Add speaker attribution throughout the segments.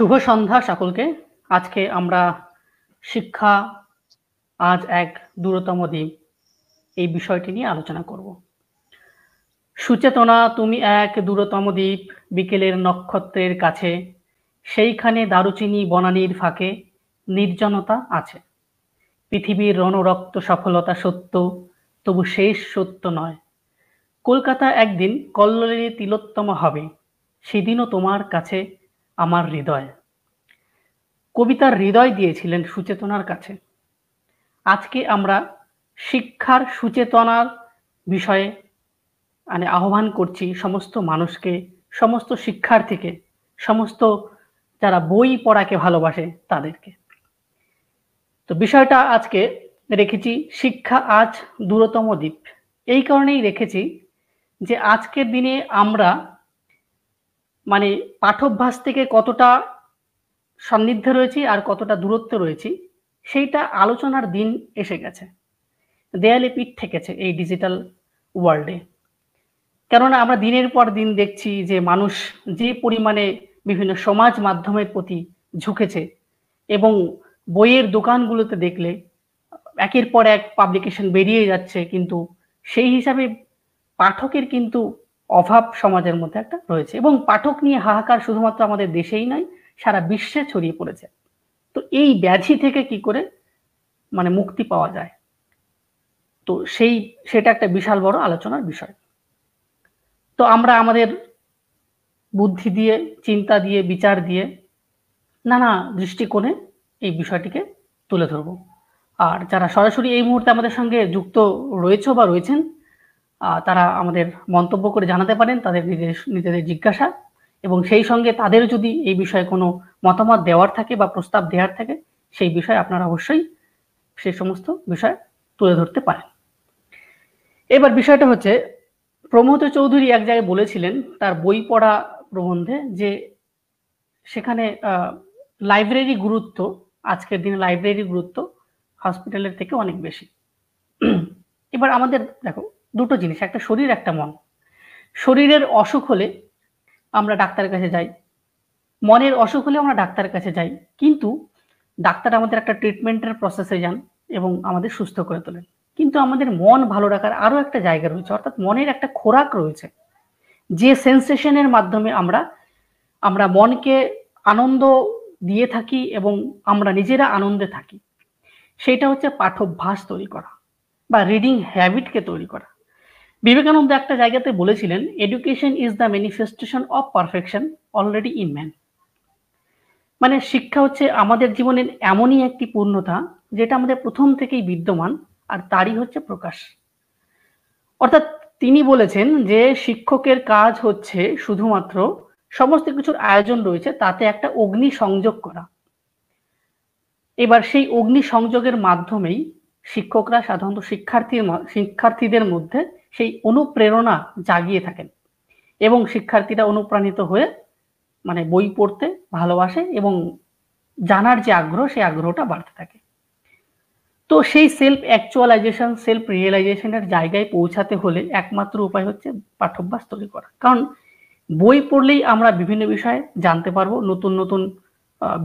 Speaker 1: শুভ সন্ধ্যা সকলকে। আজকে আমরা শিক্ষা আজ এক দূরতম দ্বীপ এই বিষয়টি নিয়ে আলোচনা করব। সুচেতনা তুমি এক দূরতম দ্বীপ বিকেলের নক্ষত্রের কাছে, সেইখানে দারুচিনি বনানীর ফাঁকে নির্জনতা আছে। পৃথিবীর রণরক্ত সফলতা সত্য, তবু শেষ সত্য নয়। কলকাতা একদিন কল্লোলের তিলোত্তমা হবে, সেদিনও তোমার কাছে আমার হৃদয়। কবিতার হৃদয় দিয়েছিলেন সুচেতনার কাছে। আজকে আমরা শিক্ষার সুচেতনার বিষয়ে আহ্বান করছি সমস্ত মানুষকে, সমস্ত শিক্ষার্থীকে, সমস্ত যারা বই পড়াকে ভালোবাসে তাদেরকে। তো বিষয়টা আজকে রেখেছি শিক্ষা আজ দূরতম দ্বীপ। এই কারণেই রেখেছি যে আজকের দিনে আমরা পাঠ্যাভ্যাস থেকে কতটা সান্নিধ্যে রয়েছি আর কতটা দূরত্বে রয়েছি সেইটা আলোচনার দিন এসে গেছে। দেয়ালে পিঠ ঠেকেছে এই ডিজিটাল ওয়ার্ল্ডে। কেননা আমরা দিনের পর দিন দেখছি যে মানুষ যে পরিমাণে বিভিন্ন সমাজ মাধ্যমের প্রতি ঝুঁকেছে, এবং বইয়ের দোকানগুলোতে দেখলে একের পর এক পাবলিকেশন বেরিয়ে যাচ্ছে, কিন্তু সেই হিসাবে পাঠকের কিন্তু অভাব সমাজের মধ্যে একটা রয়েছে, এবং পাঠক নিয়ে হাহাকার শুধুমাত্র আমাদের দেশেই নয়, সারা বিশ্বে ছড়িয়ে পড়েছে। তো এই ব্যাধি থেকে কি করে মুক্তি পাওয়া যায়, তো সেটা একটা বিশাল বড় আলোচনার বিষয়। তো আমরা আমাদের বুদ্ধি দিয়ে, চিন্তা দিয়ে, বিচার দিয়ে নানা দৃষ্টিকোণে এই বিষয়টিকে তুলে ধরব। আর যারা সরাসরি এই মুহূর্তে আমাদের সঙ্গে যুক্ত রয়েছে বা রয়েছেন, তারা আমাদের মন্তব্য করে জানাতে পারেন তাদের নিজেদের জিজ্ঞাসা, এবং সেই সঙ্গে তাদের যদি এই বিষয়ে কোনো মতামত দেওয়ার থাকে বা প্রস্তাব দেওয়ার থাকে, সেই বিষয়ে আপনারা অবশ্যই সেই সমস্ত বিষয় তুলে ধরতে পারেন। এবার বিষয়টা হচ্ছে, প্রমথ চৌধুরী এক জায়গায় বলেছিলেন তার বই পড়া প্রবন্ধে যে সেখানে লাইব্রেরি গুরুত্ব, আজকের দিনে লাইব্রেরি গুরুত্ব হসপিটালের থেকে অনেক বেশি। এবার আমাদের দেখো দুটো জিনিস, একটা শরীর একটা মন। শরীরের অসুখ হলে আমরা ডাক্তারের কাছে যাই, মনের অসুখ হলে আমরা ডাক্তারের কাছে যাই, কিন্তু ডাক্তার আমাদের একটা ট্রিটমেন্টের প্রসেসে যান এবং আমাদের সুস্থ করে তোলেন। কিন্তু আমাদের মন ভালো রাখার আরো একটা জায়গা রয়েছে, অর্থাৎ মনের একটা খোরাক রয়েছে, যে সেন্সেশনের মাধ্যমে আমরা মনকে আনন্দ দিয়ে থাকি এবং আমরা নিজেরা আনন্দে থাকি। সেটা হচ্ছে পাঠ্যাভ্যাস তৈরি করা বা রিডিং হ্যাবিটকে তৈরি করা। বিবেকানন্দ একটা জায়গাতে বলেছিলেন, education is the manifestation of perfection already in man. শিক্ষা হচ্ছে আমাদের জীবনের এমনই একটি পূর্ণতা যেটা আমাদের প্রথম থেকেই বিদ্যমান, আর তারই হচ্ছে প্রকাশ। অর্থাৎ তিনি বলেছেন যে শিক্ষকের কাজ হচ্ছে শুধুমাত্র সমস্ত কিছুর আয়োজন রয়েছে তাতে একটা অগ্নি সংযোগ করা। এবার সেই অগ্নি সংযোগের মাধ্যমেই শিক্ষকরা সাধারণত শিক্ষার্থীদের মধ্যে সেই অনুপ্রেরণা জাগিয়ে থাকেন, এবং শিক্ষার্থীরা অনুপ্রাণিত হয়ে বই পড়তে ভালোবাসে এবং জানার যে আগ্রহ, সেই আগ্রহটা বাড়তে থাকে। তো সেই সেলফ অ্যাকচুয়ালাইজেশন, সেলফ রিয়েলাইজেশনের জায়গায় পৌঁছাতে হলে একমাত্র উপায় হচ্ছে পাঠ্যাভ্যাস তৈরি করা। কারণ বই পড়লেই আমরা বিভিন্ন বিষয় জানতে পারবো, নতুন নতুন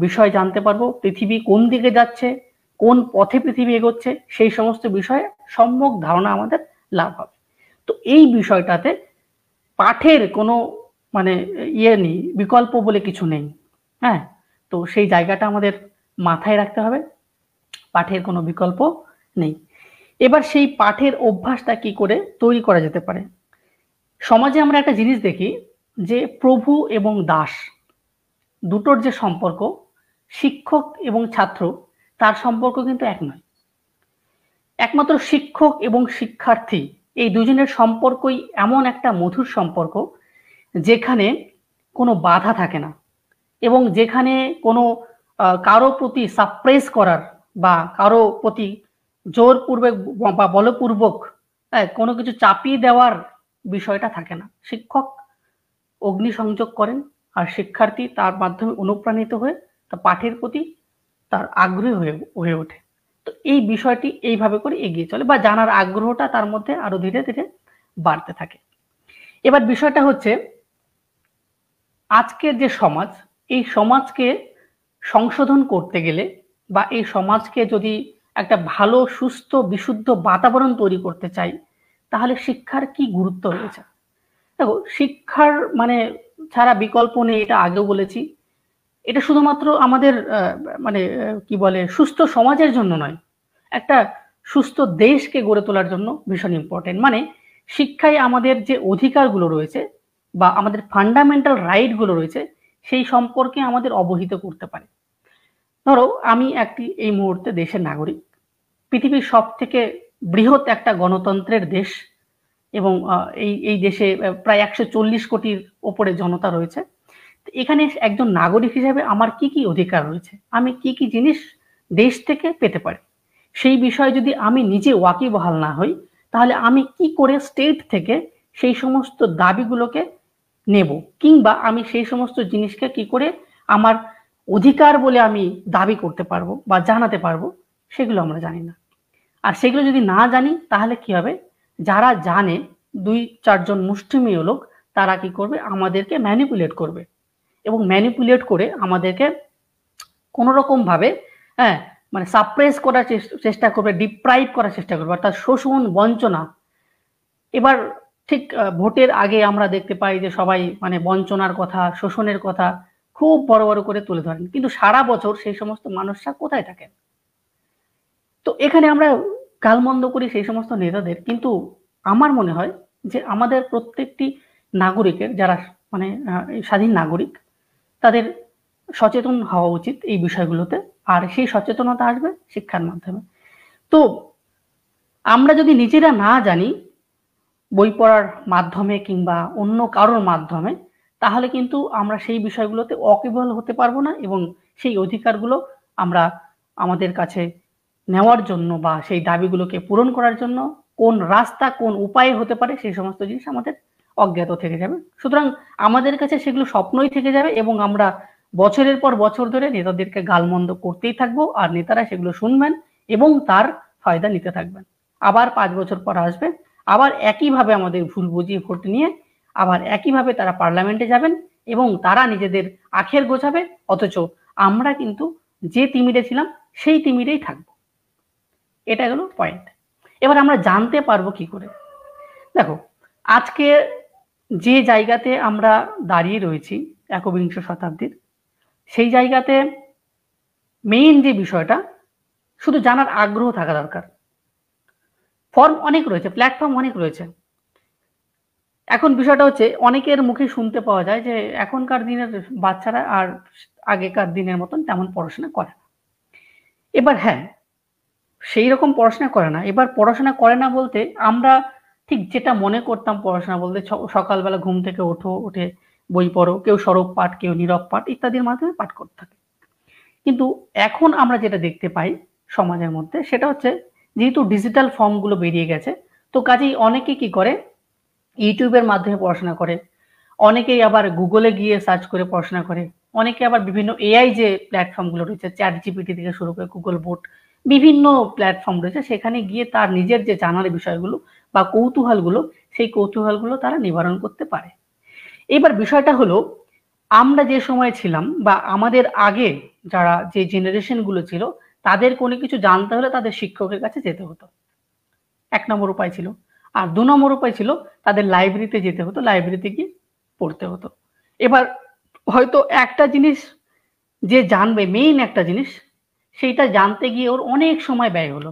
Speaker 1: বিষয় জানতে পারবো, পৃথিবী কোন দিকে যাচ্ছে, কোন পথে পৃথিবী এগোচ্ছে, সেই সমস্ত বিষয়ে সম্যক ধারণা আমাদের লাভ হবে। তো এই বিষয়টাতে পাঠের কোনো নেই, বিকল্প বলে কিছু নেই। হ্যাঁ, তো সেই জায়গাটা আমাদের মাথায় রাখতে হবে, পাঠের কোনো বিকল্প নেই। এবার সেই পাঠের অভ্যাসটা কি করে তৈরি করা যেতে পারে? সমাজে আমরা একটা জিনিস দেখি যে প্রভু এবং দাস দুটোর যে সম্পর্ক, শিক্ষক এবং ছাত্র তার সম্পর্ক কিন্তু এক নয়। একমাত্র শিক্ষক এবং শিক্ষার্থী এই দুজনের সম্পর্কই এমন একটা মধুর সম্পর্ক যেখানে কোনো বাধা থাকে না, এবং যেখানে কোনো কারো প্রতি সাপ্রেস করার বা কারো প্রতি জোরপূর্বক বা বলপূর্বক কোনো কিছু চাপিয়ে দেওয়ার বিষয়টা থাকে না। শিক্ষক অগ্নিসংযোগ করেন আর শিক্ষার্থী তার মাধ্যমে অনুপ্রাণিত হয়ে তার পাঠের প্রতি তার আগ্রহী হয়ে ওঠে। তো এই বিষয়টি এইভাবে করে এগিয়ে চলে বা জানার আগ্রহটা তার মধ্যে আরো ধীরে ধীরে বাড়তে থাকে। এবার বিষয়টা হচ্ছে, আজকের যে সমাজ, এই সমাজকে সংশোধন করতে গেলে বা এই সমাজকে যদি একটা ভালো সুস্থ বিশুদ্ধ বাতাবরণ তৈরি করতে চাই, তাহলে শিক্ষার কি গুরুত্ব রয়েছে। দেখো, শিক্ষার মানে ছাড়া বিকল্প নেই, এটা আগেও বলেছি। এটা শুধুমাত্র আমাদের মানে কি বলে সুস্থ সমাজের জন্য নয়, একটা সুস্থ দেশকে গড়ে তোলার জন্য ভীষণ ইম্পর্টেন্ট। মানে শিক্ষায় আমাদের যে অধিকারগুলো রয়েছে বা আমাদের ফান্ডামেন্টাল রাইট গুলো রয়েছে সেই সম্পর্কে আমাদের অবহিত করতে পারে। ধরো, আমি এই মুহূর্তে দেশের নাগরিক, পৃথিবীর সব থেকে বৃহৎ একটা গণতন্ত্রের দেশ, এবং এই দেশে প্রায় 140 কোটির ওপরে জনতা রয়েছে। এখানে একজন নাগরিক হিসেবে আমার কি কি অধিকার রয়েছে, আমি কি কি জিনিস দেশ থেকে পেতে পারি, সেই বিষয়ে যদি আমি নিজে ওয়াকিবহাল না হই, তাহলে আমি কি করে স্টেট থেকে সেই সমস্ত দাবিগুলোকে নেব, কিংবা আমি সেই সমস্ত জিনিসকে কি করে আমার অধিকার বলে আমি দাবি করতে পারবো বা জানাতে পারবো, সেগুলো আমরা জানি না। আর সেগুলো যদি না জানি তাহলে কি হবে, যারা জানে 2-4 জন মুষ্টিমেয় লোক, তারা কি করবে, আমাদেরকে ম্যানিপুলেট করবে এবং ম্যানিপুলেট করে আমাদেরকে কোনো রকম ভাবে হ্যাঁ মানে সাপ্রেস করার চেষ্টা করবে, ডিপ্রাইভ করার চেষ্টা করবে, অর্থাৎ শোষণ বঞ্চনা। এবার ঠিক ভোটের আগে আমরা দেখতে পাই যে সবাই মানে বঞ্চনার কথা, শোষণের কথা খুব বড় বড় করে তুলে ধরেন, কিন্তু সারা বছর সেই সমস্ত মানুষরা কোথায় থাকেন? তো এখানে আমরা গালমন্দ করি সেই সমস্ত নেতাদের, কিন্তু আমার মনে হয় যে আমাদের প্রত্যেকটি নাগরিকের, যারা মানে স্বাধীন নাগরিক, তাদের সচেতন হওয়া উচিত এই বিষয়গুলোতে। আর সেই সচেতনতা আসবে শিক্ষার মাধ্যমে। তো আমরা যদি নিজেরা না জানি বই পড়ার মাধ্যমে কিংবা অন্য কারোর মাধ্যমে, তাহলে কিন্তু আমরা সেই বিষয়গুলোতে ওয়াকিবহাল হতে পারবো না, এবং সেই অধিকারগুলো আমরা আমাদের কাছে নেওয়ার জন্য বা সেই দাবিগুলোকে পূরণ করার জন্য কোন রাস্তা কোন উপায়ে হতে পারে সেই সমস্ত জিনিস আমাদের অজ্ঞাত থেকে যাবে। সুতরাং আমাদের কাছে সেগুলো স্বপ্নই থেকে যাবে, এবং আমরা বছরের পর বছর ধরে নেতাদেরকে গালমন্দ করতেই থাকবো, আর নেতারা সেগুলো শুনবেন এবং তার ফায়দা নিতে থাকবেন। আবার 5 বছর পর আসবে, আবার একইভাবে আমাদের ভুল বুঝিয়ে ভোট নিয়ে আবার একইভাবে তারা পার্লামেন্টে যাবেন এবং তারা নিজেদের আখের গোছাবে, অথচ আমরা কিন্তু যে তিমিরে ছিলাম সেই তিমিরেই থাকবো। এটা গেল পয়েন্ট। এবার আমরা জানতে পারবো কি করে? দেখো, আজকে যে জায়গাতে আমরা দাঁড়িয়ে রয়েছি 21 শতাব্দীর, সেই জায়গাতে মেইন যে বিষয়টা, শুধু জানার আগ্রহ থাকা দরকার। ফর্ম অনেক রয়েছে, প্ল্যাটফর্ম অনেক রয়েছে। এখন বিষয়টা হচ্ছে, অনেকের মুখে শুনতে পাওয়া যায় যে এখনকার দিনের বাচ্চারা আর আগেকার দিনের মতন তেমন পড়াশোনা করে না। এবার হ্যাঁ, সেই রকম পড়াশোনা করে না। এবার পড়াশোনা করে না বলতে আমরা ঠিক যেটা মনে করতাম পড়াশোনা বলতে, সকালবেলা ঘুম থেকে উঠে বই পড়ো, কেউ সরব পাঠ, কেউ নীরব পাঠ ইত্যাদির মাধ্যমে পাঠ করতে থাকে। কিন্তু এখন আমরা যেটা দেখতে পাই সমাজের মধ্যে, সেটা হচ্ছে যেহেতু ডিজিটাল ফর্মগুলো বেরিয়ে গেছে, তো কাজেই অনেকে কি করে, ইউটিউবের মাধ্যমে পড়াশোনা করে, অনেকেই আবার গুগলে গিয়ে সার্চ করে পড়াশোনা করে, অনেকে আবার বিভিন্ন এআই যে প্ল্যাটফর্মগুলো রয়েছে, চ্যাট জিপিটি থেকে শুরু করে গুগল বোট, বিভিন্ন প্ল্যাটফর্ম রয়েছে, সেখানে গিয়ে তার নিজের যে জানার বিষয়গুলো বা কৌতূহলগুলো, সেই কৌতূহলগুলো তারা নিবারণ করতে পারে। এবার বিষয়টা হলো, আমরা যে সময় ছিলাম বা আমাদের আগে যারা যে জেনারেশন গুলো ছিল, তাদের কোনো কিছু জানতে হলে তাদের শিক্ষকের কাছে যেতে হতো, 1 নম্বর উপায় ছিল। আর 2 নম্বর উপায় ছিল তাদের লাইব্রেরিতে যেতে হতো, লাইব্রেরিতে গিয়ে পড়তে হতো। এবার হয়তো একটা জিনিস যে জানবে, মেইন একটা জিনিস, সেইটা জানতে গিয়ে ওর অনেক সময় ব্যয় হলো,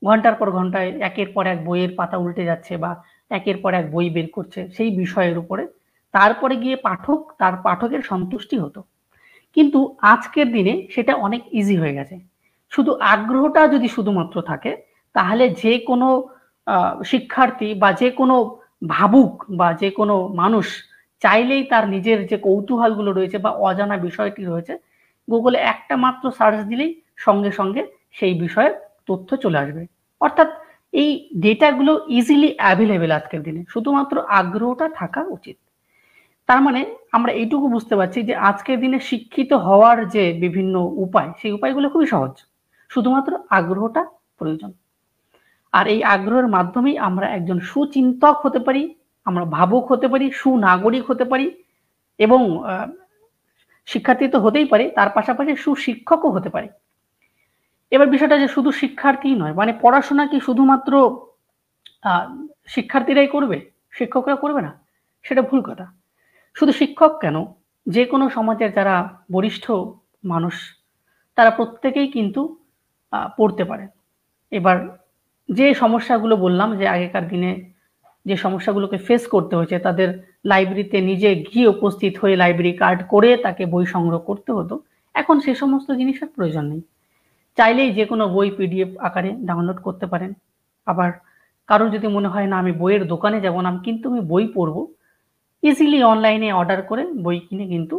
Speaker 1: ঘন্টার পর ঘন্টায় একের পর এক বইয়ের পাতা উল্টে যাচ্ছে বা একের পর এক বই বের করছে সেই বিষয়ের উপরে, তারপরে গিয়ে তার পাঠকের সন্তুষ্টি হতো। কিন্তু আজকের দিনে সেটা অনেক ইজি হয়ে গেছে। শুধু আগ্রহটা যদি শুধুমাত্র থাকে, তাহলে যে কোনো শিক্ষার্থী বা যে কোনো ভাবুক বা যে কোনো মানুষ চাইলেই তার নিজের যে কৌতূহলগুলো রয়েছে বা অজানা বিষয়টি রয়েছে, গুগলে একটা মাত্র সার্চ দিলেই সঙ্গে সঙ্গে সেই বিষয়ের তথ্য চলে আসবে। অর্থাৎ এই ডেটাগুলো ইজিলি অ্যাভেলেবেল আজকের দিনে, শুধুমাত্র আগ্রহটা থাকা উচিত। তার মানে আমরা এইটুকু বুঝতে পারছি যে আজকের দিনে শিক্ষিত হওয়ার যে বিভিন্ন উপায়, সেই উপায়গুলো খুবই সহজ, শুধুমাত্র আগ্রহটা প্রয়োজন। আর এই আগ্রহের মাধ্যমেই আমরা একজন সুচিন্তক হতে পারি, আমরা ভাবুক হতে পারি, সুনাগরিক হতে পারি, এবং শিক্ষার্থী তো হতেই পারে, তার পাশাপাশি সুশিক্ষকও হতে পারে। এবার বিষয়টা যে শুধু শিক্ষার্থী নয়, মানে পড়াশোনা কি শুধুমাত্র শিক্ষার্থীরাই করবে, শিক্ষকরা করবে না? সেটা ভুল কথা। শুধু শিক্ষক কেন, যে কোনো সমাজের যারা বরিষ্ঠ মানুষ তারা প্রত্যেকেই কিন্তু পড়তে পারে। এবার যে সমস্যাগুলো বললাম, যে আগেকার দিনে যে সমস্যাগুলোকে ফেস করতে হয়েছে, তাদের লাইব্রেরিতে নিজে গিয়ে উপস্থিত হয়ে লাইব্রেরি কার্ড করে তাকে বই সংগ্রহ করতে হতো, এখন সে সমস্ত জিনিসের প্রয়োজন নেই। চাইলেই যে কোনো বই পিডিএফ আকারে ডাউনলোড করতে পারেন। আবার কারোর যদি মনে হয় না আমি বইয়ের দোকানে যাব না, কিন্তু আমি বই পড়বো, ইজিলি অনলাইনে অর্ডার করে বই কিনে কিন্তু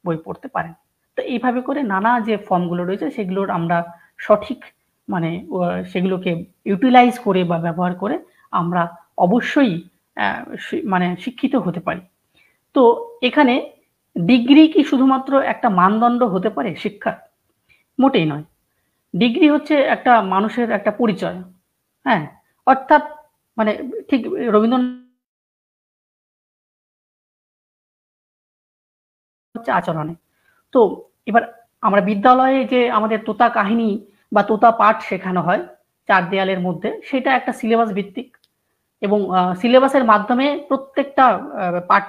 Speaker 1: বই পড়তে পারেন। তো এইভাবে করে নানা যে ফর্মগুলো রয়েছে সেগুলোর আমরা সঠিক মানে সেগুলোকে ইউটিলাইজ করে বা ব্যবহার করে আমরা অবশ্যই মানে শিক্ষিত হতে পারি। তো এখানে ডিগ্রি কি শুধুমাত্র একটা মানদণ্ড হতে পারে শিক্ষার? মোটেই নয়। ডিগ্রি হচ্ছে একটা মানুষের একটা পরিচয়। হ্যাঁ, অর্থাৎ মানে ঠিক রবীন্দ্রনাথ হচ্ছে আচরণে। তো এবার আমরা বিদ্যালয়ে যে আমাদের তোতা কাহিনী বা তোতা পাঠ শেখানো হয় ৪ দেয়ালের মধ্যে, সেটা একটা সিলেবাস ভিত্তিক এবং সিলেবাসের মাধ্যমে প্রত্যেকটা পাঠ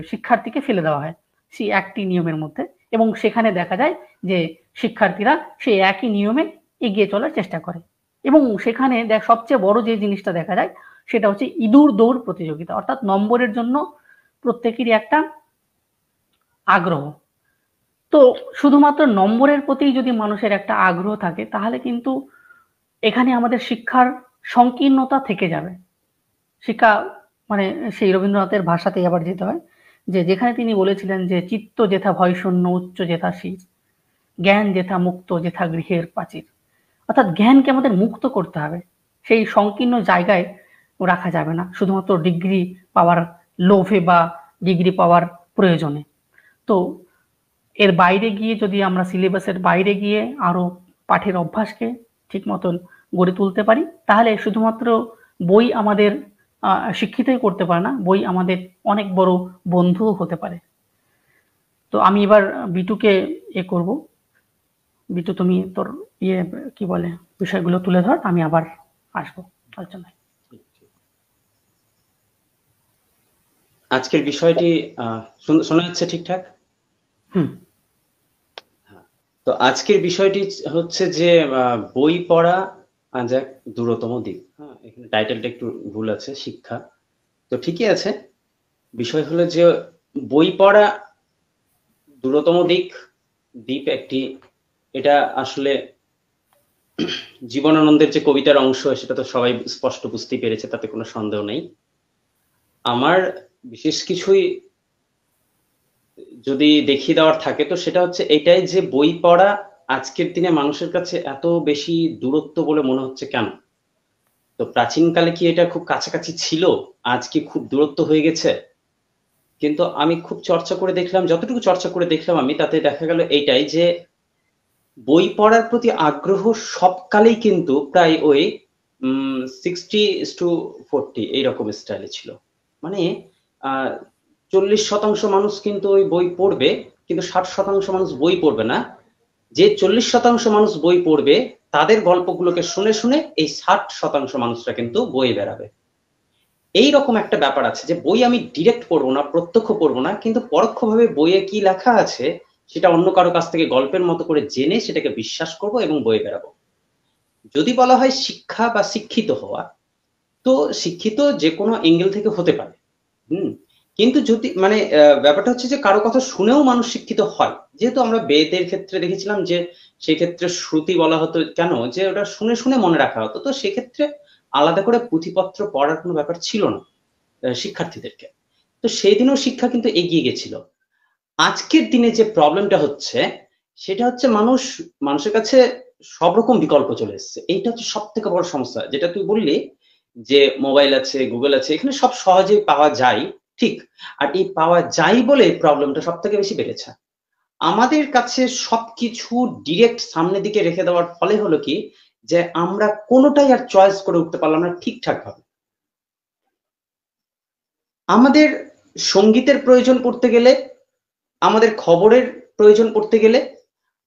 Speaker 1: শিক্ষার্থীকে ফেলে দেওয়া হয় সেই একটি নিয়মের মধ্যে, এবং সেখানে দেখা যায় যে শিক্ষার্থীরা সেই একই নিয়মে এগিয়ে চলার চেষ্টা করে। এবং সেখানে সবচেয়ে বড় যে জিনিসটা দেখা যায় সেটা হচ্ছে ইঁদুর দৌড় প্রতিযোগিতা, অর্থাৎ নম্বরের জন্য প্রত্যেকেরই একটা আগ্রহ। তো শুধুমাত্র নম্বরের প্রতি যদি মানুষের একটা আগ্রহ থাকে তাহলে কিন্তু এখানে আমাদের শিক্ষার সংকীর্ণতা থেকে যাবে। শিক্ষা মানে সেই রবীন্দ্রনাথের ভাষাতেই আবার যেতে হয়, যে যেখানে তিনি বলেছিলেন যে চিত্ত যেথা ভয় শূন্য উচ্চ যেথা শীষ, জ্ঞান যেথা মুক্ত যেথা গৃহের প্রাচীর। অর্থাৎ জ্ঞানকে আমাদের মুক্ত করতে হবে, সেই সংকীর্ণ জায়গায় রাখা যাবে না শুধুমাত্র ডিগ্রি পাওয়ার লোভে বা ডিগ্রি পাওয়ার প্রয়োজনে। তো এর বাইরে গিয়ে যদি আমরা সিলেবাসের বাইরে গিয়ে আরো পাঠের অভ্যাসকে ঠিক মতন গড়ে তুলতে পারি, তাহলে শুধুমাত্র বই আমাদের শিক্ষিতই করতে পারে না, বই আমাদের অনেক বড় বন্ধুও হতে পারে। তো আমি এবার বিটুকে করব। বিটু, তুমি তোর কি বলে বিষয়গুলো তুলে ধর, আমি আবার আসবো আলোচনায়।
Speaker 2: আজকের বিষয়টি শোনা যাচ্ছে ঠিকঠাক? তো আজকের বিষয়টি হচ্ছে যে বই পড়া আজ এক দূরতম দিক। হ্যাঁ, এখানে টাইটেলটা একটু ভুল আছে, শিক্ষা তো ঠিকই আছে। বিষয় হলো যে বই পড়া দূরতম দ্বীপ একটি, এটা আসলে জীবনানন্দের যে কবিতার অংশ সেটা তো সবাই স্পষ্ট বুঝতেই পেরেছে, তাতে কোনো সন্দেহ নেই। আমার বিশেষ কিছুই যদি দেখিয়ে দেওয়ার থাকে তো সেটা হচ্ছে এটাই যে বই পড়া আজকের দিনে মানুষের কাছে এত বেশি দূরত্ব বলে মনে হচ্ছে কেন? তো প্রাচীনকালে কি এটা খুব কাছাকাছি ছিল, আজ কি খুব দূরত্ব হয়ে গেছে? কিন্তু আমি খুব চর্চা করে দেখলাম, যতটুকু চর্চা করে দেখলাম আমি, তাতে দেখা গেল এইটাই যে বই পড়ার প্রতি আগ্রহ সবকালেই কিন্তু প্রায় ওই 60:40 এইরকম স্টাইলে ছিল। মানে 40% মানুষ কিন্তু ওই বই পড়বে, কিন্তু 60% মানুষ বই পড়বে না। যে 40% মানুষ বই পড়বে তাদের গল্পগুলোকে শুনে শুনে এই 60% মানুষরা কিন্তু বই বেড়াবে। এইরকম একটা ব্যাপার আছে যে বই আমি ডিরেক্ট পড়বো না, প্রত্যক্ষ পড়বো না, কিন্তু পরোক্ষভাবে বইয়ে কি লেখা আছে সেটা অন্য কারো কাছ থেকে গল্পের মতো করে জেনে সেটাকে বিশ্বাস করব এবং বই বেড়াবো। যদি বলা হয় শিক্ষা বা শিক্ষিত হওয়া, তো শিক্ষিত যে কোনো এঙ্গেল থেকে হতে পারে। কিন্তু যদি মানে ব্যাপারটা হচ্ছে যে কারো কথা শুনেও মানুষ শিক্ষিত হয়, যেহেতু আমরা বেদের ক্ষেত্রে দেখেছিলাম যে সেই ক্ষেত্রে শ্রুতি বলা হতো কেন, যে ওটা শুনে শুনে মনে রাখা হতো। তো সেক্ষেত্রে আলাদা করে পুঁথিপত্র পড়ার কোনো ব্যাপার ছিল না শিক্ষার্থীদেরকে। তো সেই দিনেও শিক্ষা কিন্তু এগিয়ে গেছিল। আজকের দিনে যে প্রবলেমটা হচ্ছে সেটা হচ্ছে মানুষের কাছে সব রকম বিকল্প চলে এসছে। এইটা হচ্ছে সব থেকে বড় সমস্যা, যেটা তুই বললি যে মোবাইল আছে, গুগল আছে, এখানে সব সহজেই পাওয়া যায়, ঠিক। আর এই পাওয়া যায় বলে প্রবলেমটা সব থেকে বেশি বেড়েছে। আমাদের কাছে সবকিছু ডিরেক্ট সামনের দিকে রেখে দেওয়ার ফলে হলো কি, যে আমরা কোনোটাই আর চয়েস করে উঠতে পারলাম না ঠিকঠাক ভাবে। আমাদের সঙ্গীতের প্রয়োজন পড়তে গেলে, আমাদের খবরের প্রয়োজন পড়তে গেলে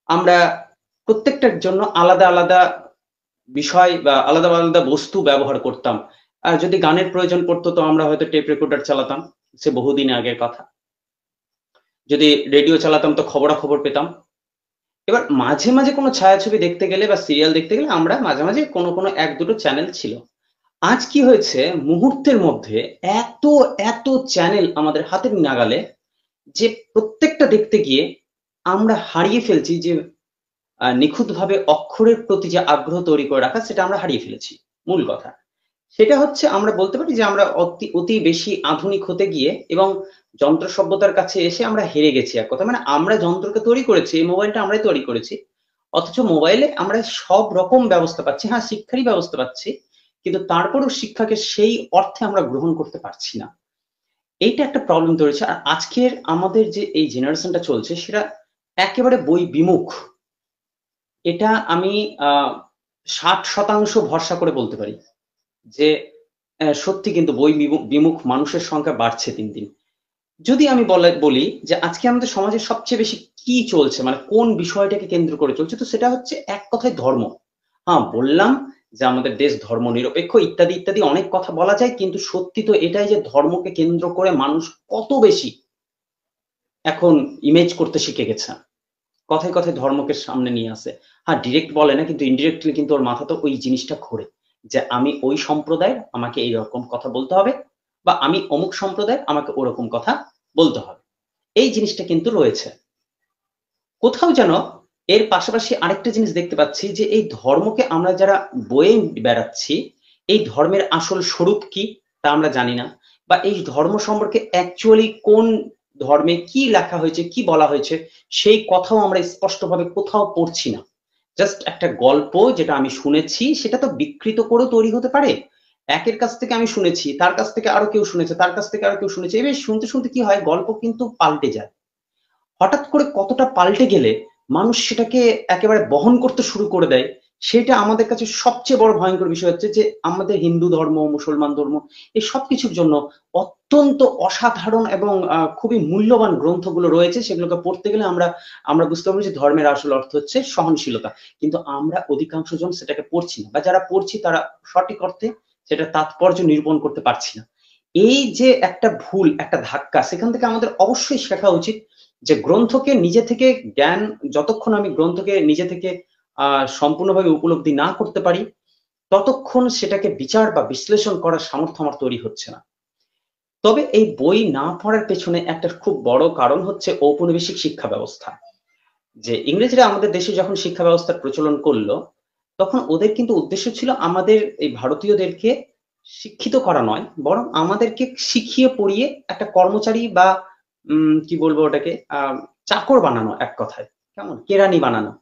Speaker 2: আমরা প্রত্যেকটার জন্য আলাদা আলাদা বিষয় বা আলাদা আলাদা বস্তু ব্যবহার করতাম। আর যদি গানের প্রয়োজন পড়তো তো আমরা হয়তো টেপ রেকর্ডার চালাতাম, সে বহুদিন আগের কথা। যদি রেডিও চালাতাম তো খবরাখবর পেতাম। এবার মাঝে মাঝে কোনো ছায়াছবি দেখতে গেলে বা সিরিয়াল দেখতে গেলে আমরা মাঝে মাঝে কোনো কোনো এক দুটো চ্যানেল ছিল। আজ কি হয়েছে, মুহূর্তের মধ্যে এত এত চ্যানেল আমাদের হাতের নাগালে যে প্রত্যেকটা দেখতে গিয়ে আমরা হারিয়ে ফেলছি যে নিখুঁতভাবে অক্ষরের প্রতি যে আগ্রহ তৈরি করে রাখা, সেটা আমরা হারিয়ে ফেলেছি। মূল কথা সেটা হচ্ছে, আমরা বলতে পারি যে আমরা অতি বেশি আধুনিক হতে গিয়ে এবং যন্ত্র সভ্যতার কাছে এসে আমরা হেরে গেছি। এক কথা মানে আমরা যন্ত্রকে তৈরি করেছি, এই মোবাইলটা আমরাই তৈরি করেছি, অথচ মোবাইলে আমরা সব রকম ব্যবস্থা পাচ্ছি। হ্যাঁ, শিক্ষারই ব্যবস্থা পাচ্ছি, কিন্তু তারপরেও শিক্ষাকে সেই অর্থে আমরা গ্রহণ করতে পারছি না। এইটা একটা প্রবলেম তৈরি হচ্ছে। আর আজকের আমাদের যে এই জেনারেশনটা চলছে সেটা একেবারে বই বিমুখ। এটা আমি 60% ভরসা করে বলতে পারি যে সত্যি কিন্তু বই বিমুখ মানুষের সংখ্যা বাড়ছে দিন দিন। যদি আমি বলি যে আজকে আমাদের সমাজে সবচেয়ে বেশি কি চলছে, মানে কোন বিষয়টাকে কেন্দ্র করে চলছে, তো সেটা হচ্ছে এক কথায় ধর্ম। হ্যাঁ, বললাম যে আমাদের দেশ ধর্ম নিরপেক্ষ ইত্যাদি ইত্যাদি অনেক কথা বলা যায়, কিন্তু সত্যি তো এটাই যে ধর্মকে কেন্দ্র করে মানুষ কত বেশি এখন ইমেজ করতে শিখে গেছে। কথায় কথায় ধর্মকে সামনে নিয়ে আসে। হ্যাঁ, ডিরেক্ট বলে না, কিন্তু ইনডিরেক্টলি কিন্তু ওর মাথা তো ওই জিনিসটা ঘোরে যে আমি ওই সম্প্রদায়ের, আমাকে এইরকম কথা বলতে হবে, বা আমি অমুক সম্প্রদায়ের, আমাকে ওরকম কথা বলতে হবে। এই জিনিসটা কিন্তু রয়েছে। কোথাও যেন এর পাশাপাশি আরেকটা জিনিস দেখতে পাচ্ছি যে এই ধর্মকে আমরা যারা বয়ে বেড়াচ্ছি, এই ধর্মের আসল স্বরূপ কি তা আমরা জানি না, বা এই ধর্ম সম্পর্কে অ্যাকচুয়ালি কোন ধর্মে কি লেখা হয়েছে, কি বলা হয়েছে, সেই কথাও আমরা স্পষ্টভাবে কোথাও পড়ছি না। জাস্ট একটা গল্প যেটা আমি শুনেছি, সেটা তো বিকৃত করে তৈরি হতে পারে। একের কাছ থেকে আমি শুনেছি, তার কাছ থেকে আরো কেউ শুনেছে, তার কাছ থেকে আরো কেউ শুনেছে, এবার শুনতে শুনতে কি হয়, গল্প কিন্তু পাল্টে যায়। হঠাৎ করে কতটা পাল্টে গেলে মানুষ সেটাকে একেবারে বহন করতে শুরু করে দেয়, সেটা আমাদের কাছে সবচেয়ে বড় ভয়ঙ্কর বিষয় হচ্ছে যে আমাদের হিন্দু ধর্ম, মুসলমান ধর্ম, এই সবকিছুর জন্য অত্যন্ত অসাধারণ এবং খুবই মূল্যবান গ্রন্থগুলো রয়েছে। সেগুলোকে পড়তে গেলে আমরা আমরা বুঝতে পারবো যে ধর্মের আসল অর্থ হচ্ছে সহনশীলতা। কিন্তু আমরা অধিকাংশ জন সেটাকে পড়ছি না, বা যারা পড়ছি তারা সঠিক অর্থে সেটা তাৎপর্য নিরূপণ করতে পারছি না। এই যে একটা ভুল, একটা ধাক্কা, সেখান থেকে আমাদের অবশ্যই শেখা উচিত যে গ্রন্থকে নিজে থেকে জ্ঞান, যতক্ষণ আমি গ্রন্থকে নিজে থেকে সম্পূর্ণভাবে উপলব্ধি না করতে পারি, ততক্ষণ সেটাকে বিচার বা বিশ্লেষণ করার সামর্থ্য আমার তৈরি হচ্ছে না। তবে এই বই না পড়ার পেছনে একটা খুব বড় কারণ হচ্ছে ঔপনিবেশিক শিক্ষা ব্যবস্থা। যে ইংরেজরা আমাদের দেশে যখন শিক্ষা ব্যবস্থার প্রচলন করলো, তখন ওদের কিন্তু উদ্দেশ্য ছিল আমাদের এই ভারতীয়দেরকে শিক্ষিত করা নয়, বরং আমাদেরকে শিখিয়ে পড়িয়ে একটা কর্মচারী বা কি বলবো ওটাকে, চাকর বানানো, এক কথায় কেমন কেরানি বানানো।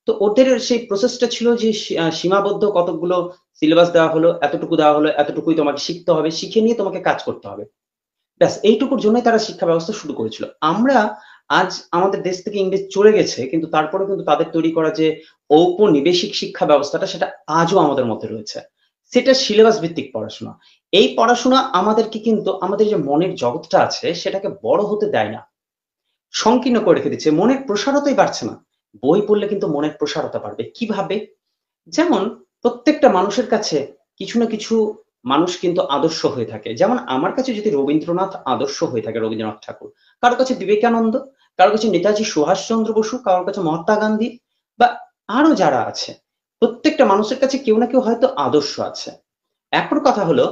Speaker 2: তো ওদের সেই প্রসেসটা ছিল যে সীমাবদ্ধ কতগুলো সিলেবাস দেওয়া হলো, এতটুকু দেওয়া হলো, এতটুকুই তোমাকে শিখতে হবে, শিখে নিয়ে তোমাকে কাজ করতে হবে। ব্যাস এইটুকুর জন্যই তারা শিক্ষা ব্যবস্থা শুরু করেছিল। আমরা আজ আমাদের দেশ থেকে ইংরেজ চলে গেছে, কিন্তু তারপরেও কিন্তু তাদের তৈরি করা যে ঔপনিবেশিক শিক্ষা ব্যবস্থাটা, সেটা আজও আমাদের মধ্যে রয়েছে। সেটা সিলেবাস ভিত্তিক পড়াশোনা। এই পড়াশোনা আমাদেরকে কিন্তু আমাদের যে মনের জগৎটা আছে সেটাকে বড় হতে দেয় না, সংকীর্ণ করে রেখে দিচ্ছে। মনের প্রসারতাই বাড়ছে না। বই পড়লে কিন্তু মনের প্রসারতা বাড়বে। কিভাবে? যেমন প্রত্যেকটা মানুষের কাছে কিছু না কিছু মানুষ কিন্তু আদর্শ হয়ে থাকে। যেমন আমার কাছে যদি রবীন্দ্রনাথ আদর্শ হয়ে থাকে, রবীন্দ্রনাথ ঠাকুর, কারো কাছে বিবেকানন্দ, কারো কাছে নেতাজি সুভাষচন্দ্র বসু, কারোর কাছে মহাত্মা গান্ধী, বা আরো যারা আছে, প্রত্যেকটা মানুষের কাছে কেউ না কেউ হয়তো আদর্শ আছে। এখন কথা হলো,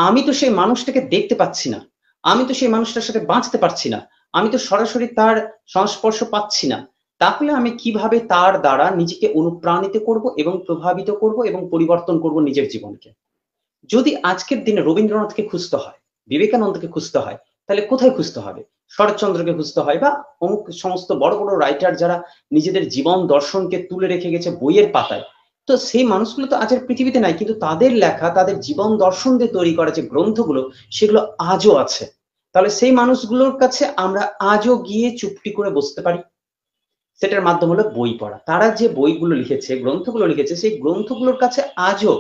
Speaker 2: আমি তো সেই মানুষটাকে দেখতে পাচ্ছি না, আমি তো সেই মানুষটার সাথে বাঁচতে পারছি না, আমি তো সরাসরি তার সংস্পর্শ পাচ্ছি না। তাহলে আমি কিভাবে তার দ্বারা নিজেকে অনুপ্রাণিত করব এবং প্রভাবিত করব এবং পরিবর্তন করব নিজের জীবনকে? যদি আজকের দিনে রবীন্দ্রনাথকে খুঁজতে হয়, বিবেকানন্দকে খুঁজতে হয়, তাহলে কোথায় খুঁজতে হবে? শরৎচন্দ্রকে খুঁজতে হয়, বা অমুক সমস্ত বড় বড় রাইটার যারা নিজেদের জীবন দর্শনকে তুলে রেখে গেছে বইয়ের পাতায়। তো সেই মানুষগুলো তো আজের পৃথিবীতে নাই, কিন্তু তাদের লেখা, তাদের জীবন দর্শন দিয়ে তৈরি করা যে গ্রন্থগুলো, সেগুলো আজও আছে। তাহলে সেই মানুষগুলোর কাছে আমরা আজও গিয়ে চুপটি করে বসতে পারি। সেটার মাধ্যম হলো বই পড়া। তারা যে বইগুলো লিখেছে, গ্রন্থগুলো লিখেছে, সেই গ্রন্থগুলোর কাছে আজও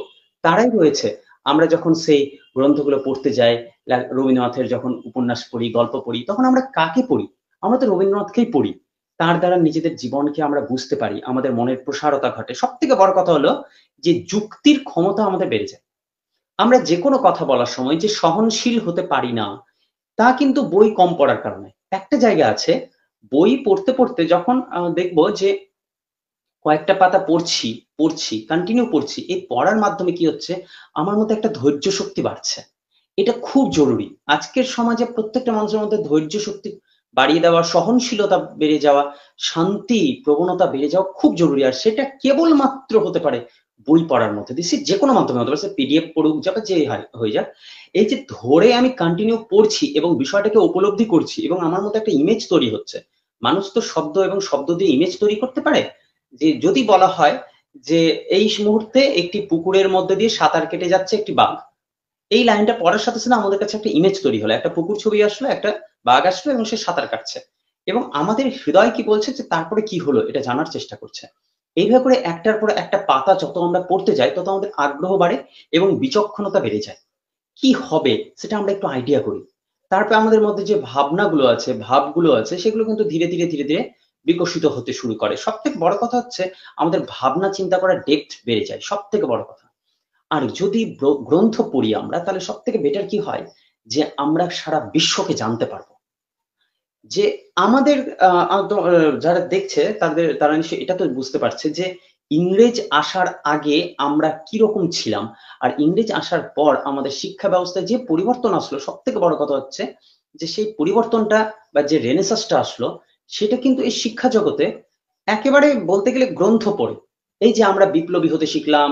Speaker 2: তারাই রয়েছে। আমরা যখন সেই গ্রন্থগুলো পড়তে যাই, রবীন্দ্রনাথের যখন উপন্যাস পড়ি, গল্প পড়ি, তখন আমরা কাকে পড়ি? আমরা তো রবীন্দ্রনাথকেই পড়ি। তার দ্বারা নিজেদের জীবনকে আমরা বুঝতে পারি, আমাদের মনের প্রসারতা ঘটে। সব থেকে বড় কথা হলো যে যুক্তির ক্ষমতা আমাদের বেড়ে যায়। আমরা যে কোনো কথা বলার সময় যে সহনশীল হতে পারি না, তা কিন্তু বই কম পড়ার কারণে। একটা জায়গা আছে, বই পড়তে পড়তে যখন দেখবো যে কয়েকটা পাতা পড়ছি, কন্টিনিউ পড়ছি। এই পড়ার মাধ্যমে কি হচ্ছে? আমার মধ্যে একটা ধৈর্য শক্তি বাড়ছে। এটা খুব জরুরি। আজকের সমাজে প্রত্যেকটা মানুষের মধ্যে ধৈর্য শক্তি বাড়িয়ে দেওয়া, সহনশীলতা বেড়ে যাওয়া, শান্তি প্রবণতা বেড়ে যাওয়া খুব জরুরি। আর সেটা কেবলমাত্র হতে পারে বই পড়ার মধ্যে দিয়ে। সে যেকোনো মাধ্যমে হতে পারে, সে পিডিএফ পড়ুক যা বা যে হয়ে যাক। এই যে ধরে আমি কন্টিনিউ পড়ছি এবং বিষয়টাকে উপলব্ধি করছি এবং আমার মধ্যে একটা ইমেজ তৈরি হচ্ছে। মানুষ তো শব্দ এবং শব্দ দিয়ে ইমেজ তৈরি করতে পারে। যে যদি বলা হয় যে এই মুহূর্তে একটি পুকুরের মধ্যে দিয়ে সাঁতার কেটে যাচ্ছে একটি বাঘ, এই লাইনটা পড়ার সাথে সাথে আমাদের কাছে একটা ইমেজ তৈরি হলো, একটা পুকুর ছবি আসলো, একটা বাঘ আসলো এবং সে সাঁতার কাটছে এবং আমাদের হৃদয় কি বলছে যে তারপরে কি হলো এটা জানার চেষ্টা করছে। এইভাবে করে একটার পর একটা পাতা যত আমরা পড়তে যাই তত আমাদের আগ্রহ বাড়ে এবং বিচক্ষণতা বেড়ে যায়। কি হবে সেটা আমরা একটু আইডিয়া করি। তারপর আমাদের মধ্যে যে ভাবনাগুলো আছে, ভাবগুলো আছে, সেগুলো কিন্তু ধীরে ধীরে ধীরে ধীরে বিকশিত হতে শুরু করে। সব থেকে বড় কথা হচ্ছে আমাদের ভাবনা চিন্তা করার ডেপথ বেড়ে যায়, সব থেকে বড় কথা। আর যদি গ্রন্থ পড়ি আমরা, তাহলে সব থেকে বেটার কি হয় যে আমরা সারা বিশ্বকে জানতে পারবো। যে আমাদের যারা দেখছে তারা নিশ্চয়ই এটা তো বুঝতে পারছে যে ইংরেজ আসার আগে আমরা কিরকম ছিলাম আর ইংরেজ আসার পর আমাদের শিক্ষা ব্যবস্থায় যে পরিবর্তন আসলো, সব থেকে বড় কথা হচ্ছে যে সেই পরিবর্তনটা বা যে রেনেসাসটা আসলো, সেটা কিন্তু এই শিক্ষা জগতে একেবারে বলতে গেলে গ্রন্থ পড়ে। এই যে আমরা বিপ্লবী হতে শিখলাম,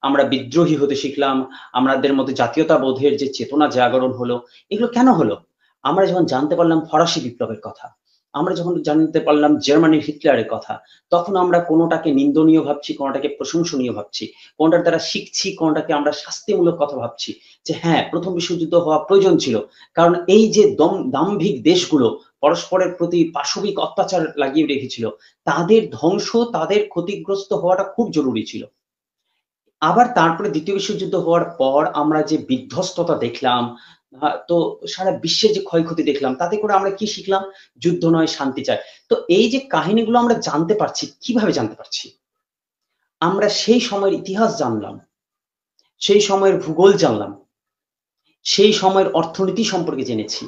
Speaker 2: আমরা বিদ্রোহী হতে শিখলাম, আমাদের মধ্যে জাতীয়তাবোধের যে চেতনা জাগরণ হলো, এগুলো কেন হলো? আমরা যখন জানতে পারলাম ফরাসি বিপ্লবের কথা, আমরা যখন জানতে পারলাম জার্মানির হিটলারের কথা, তখন আমরা কোনোটাকে নিন্দনীয় ভাবছি, কোনোটাকে প্রশংসনীয় ভাবছি, কোনটার দ্বারা শিখছি, কোনটাকে আমরা শাস্তিমূলক কথা ভাবছি। যে হ্যাঁ, প্রথম বিশ্বযুদ্ধ হওয়া প্রয়োজন ছিল, কারণ এই যে দাম্ভিক দেশগুলো পরস্পরের প্রতি পাশবিক অত্যাচার লাগিয়ে রেখেছিল, তাদের ধ্বংস, তাদের ক্ষতিগ্রস্ত হওয়াটা খুব জরুরি ছিল। আবার তারপরে দ্বিতীয় বিশ্বযুদ্ধ হওয়ার পর আমরা যে বিধ্বস্ততা দেখলাম, তো সারা বিশ্বের যে ক্ষয়ক্ষতি দেখলাম, তাতে করে আমরা কি শিখলাম? যুদ্ধ নয়, শান্তি চাই। তো এই যে কাহিনীগুলো আমরা জানতে পারছি, কিভাবে জানতে পারছি? আমরা সেই সময়ের ইতিহাস জানলাম, সেই সময়ের ভূগোল জানলাম, সেই সময়ের অর্থনীতি সম্পর্কে জেনেছি।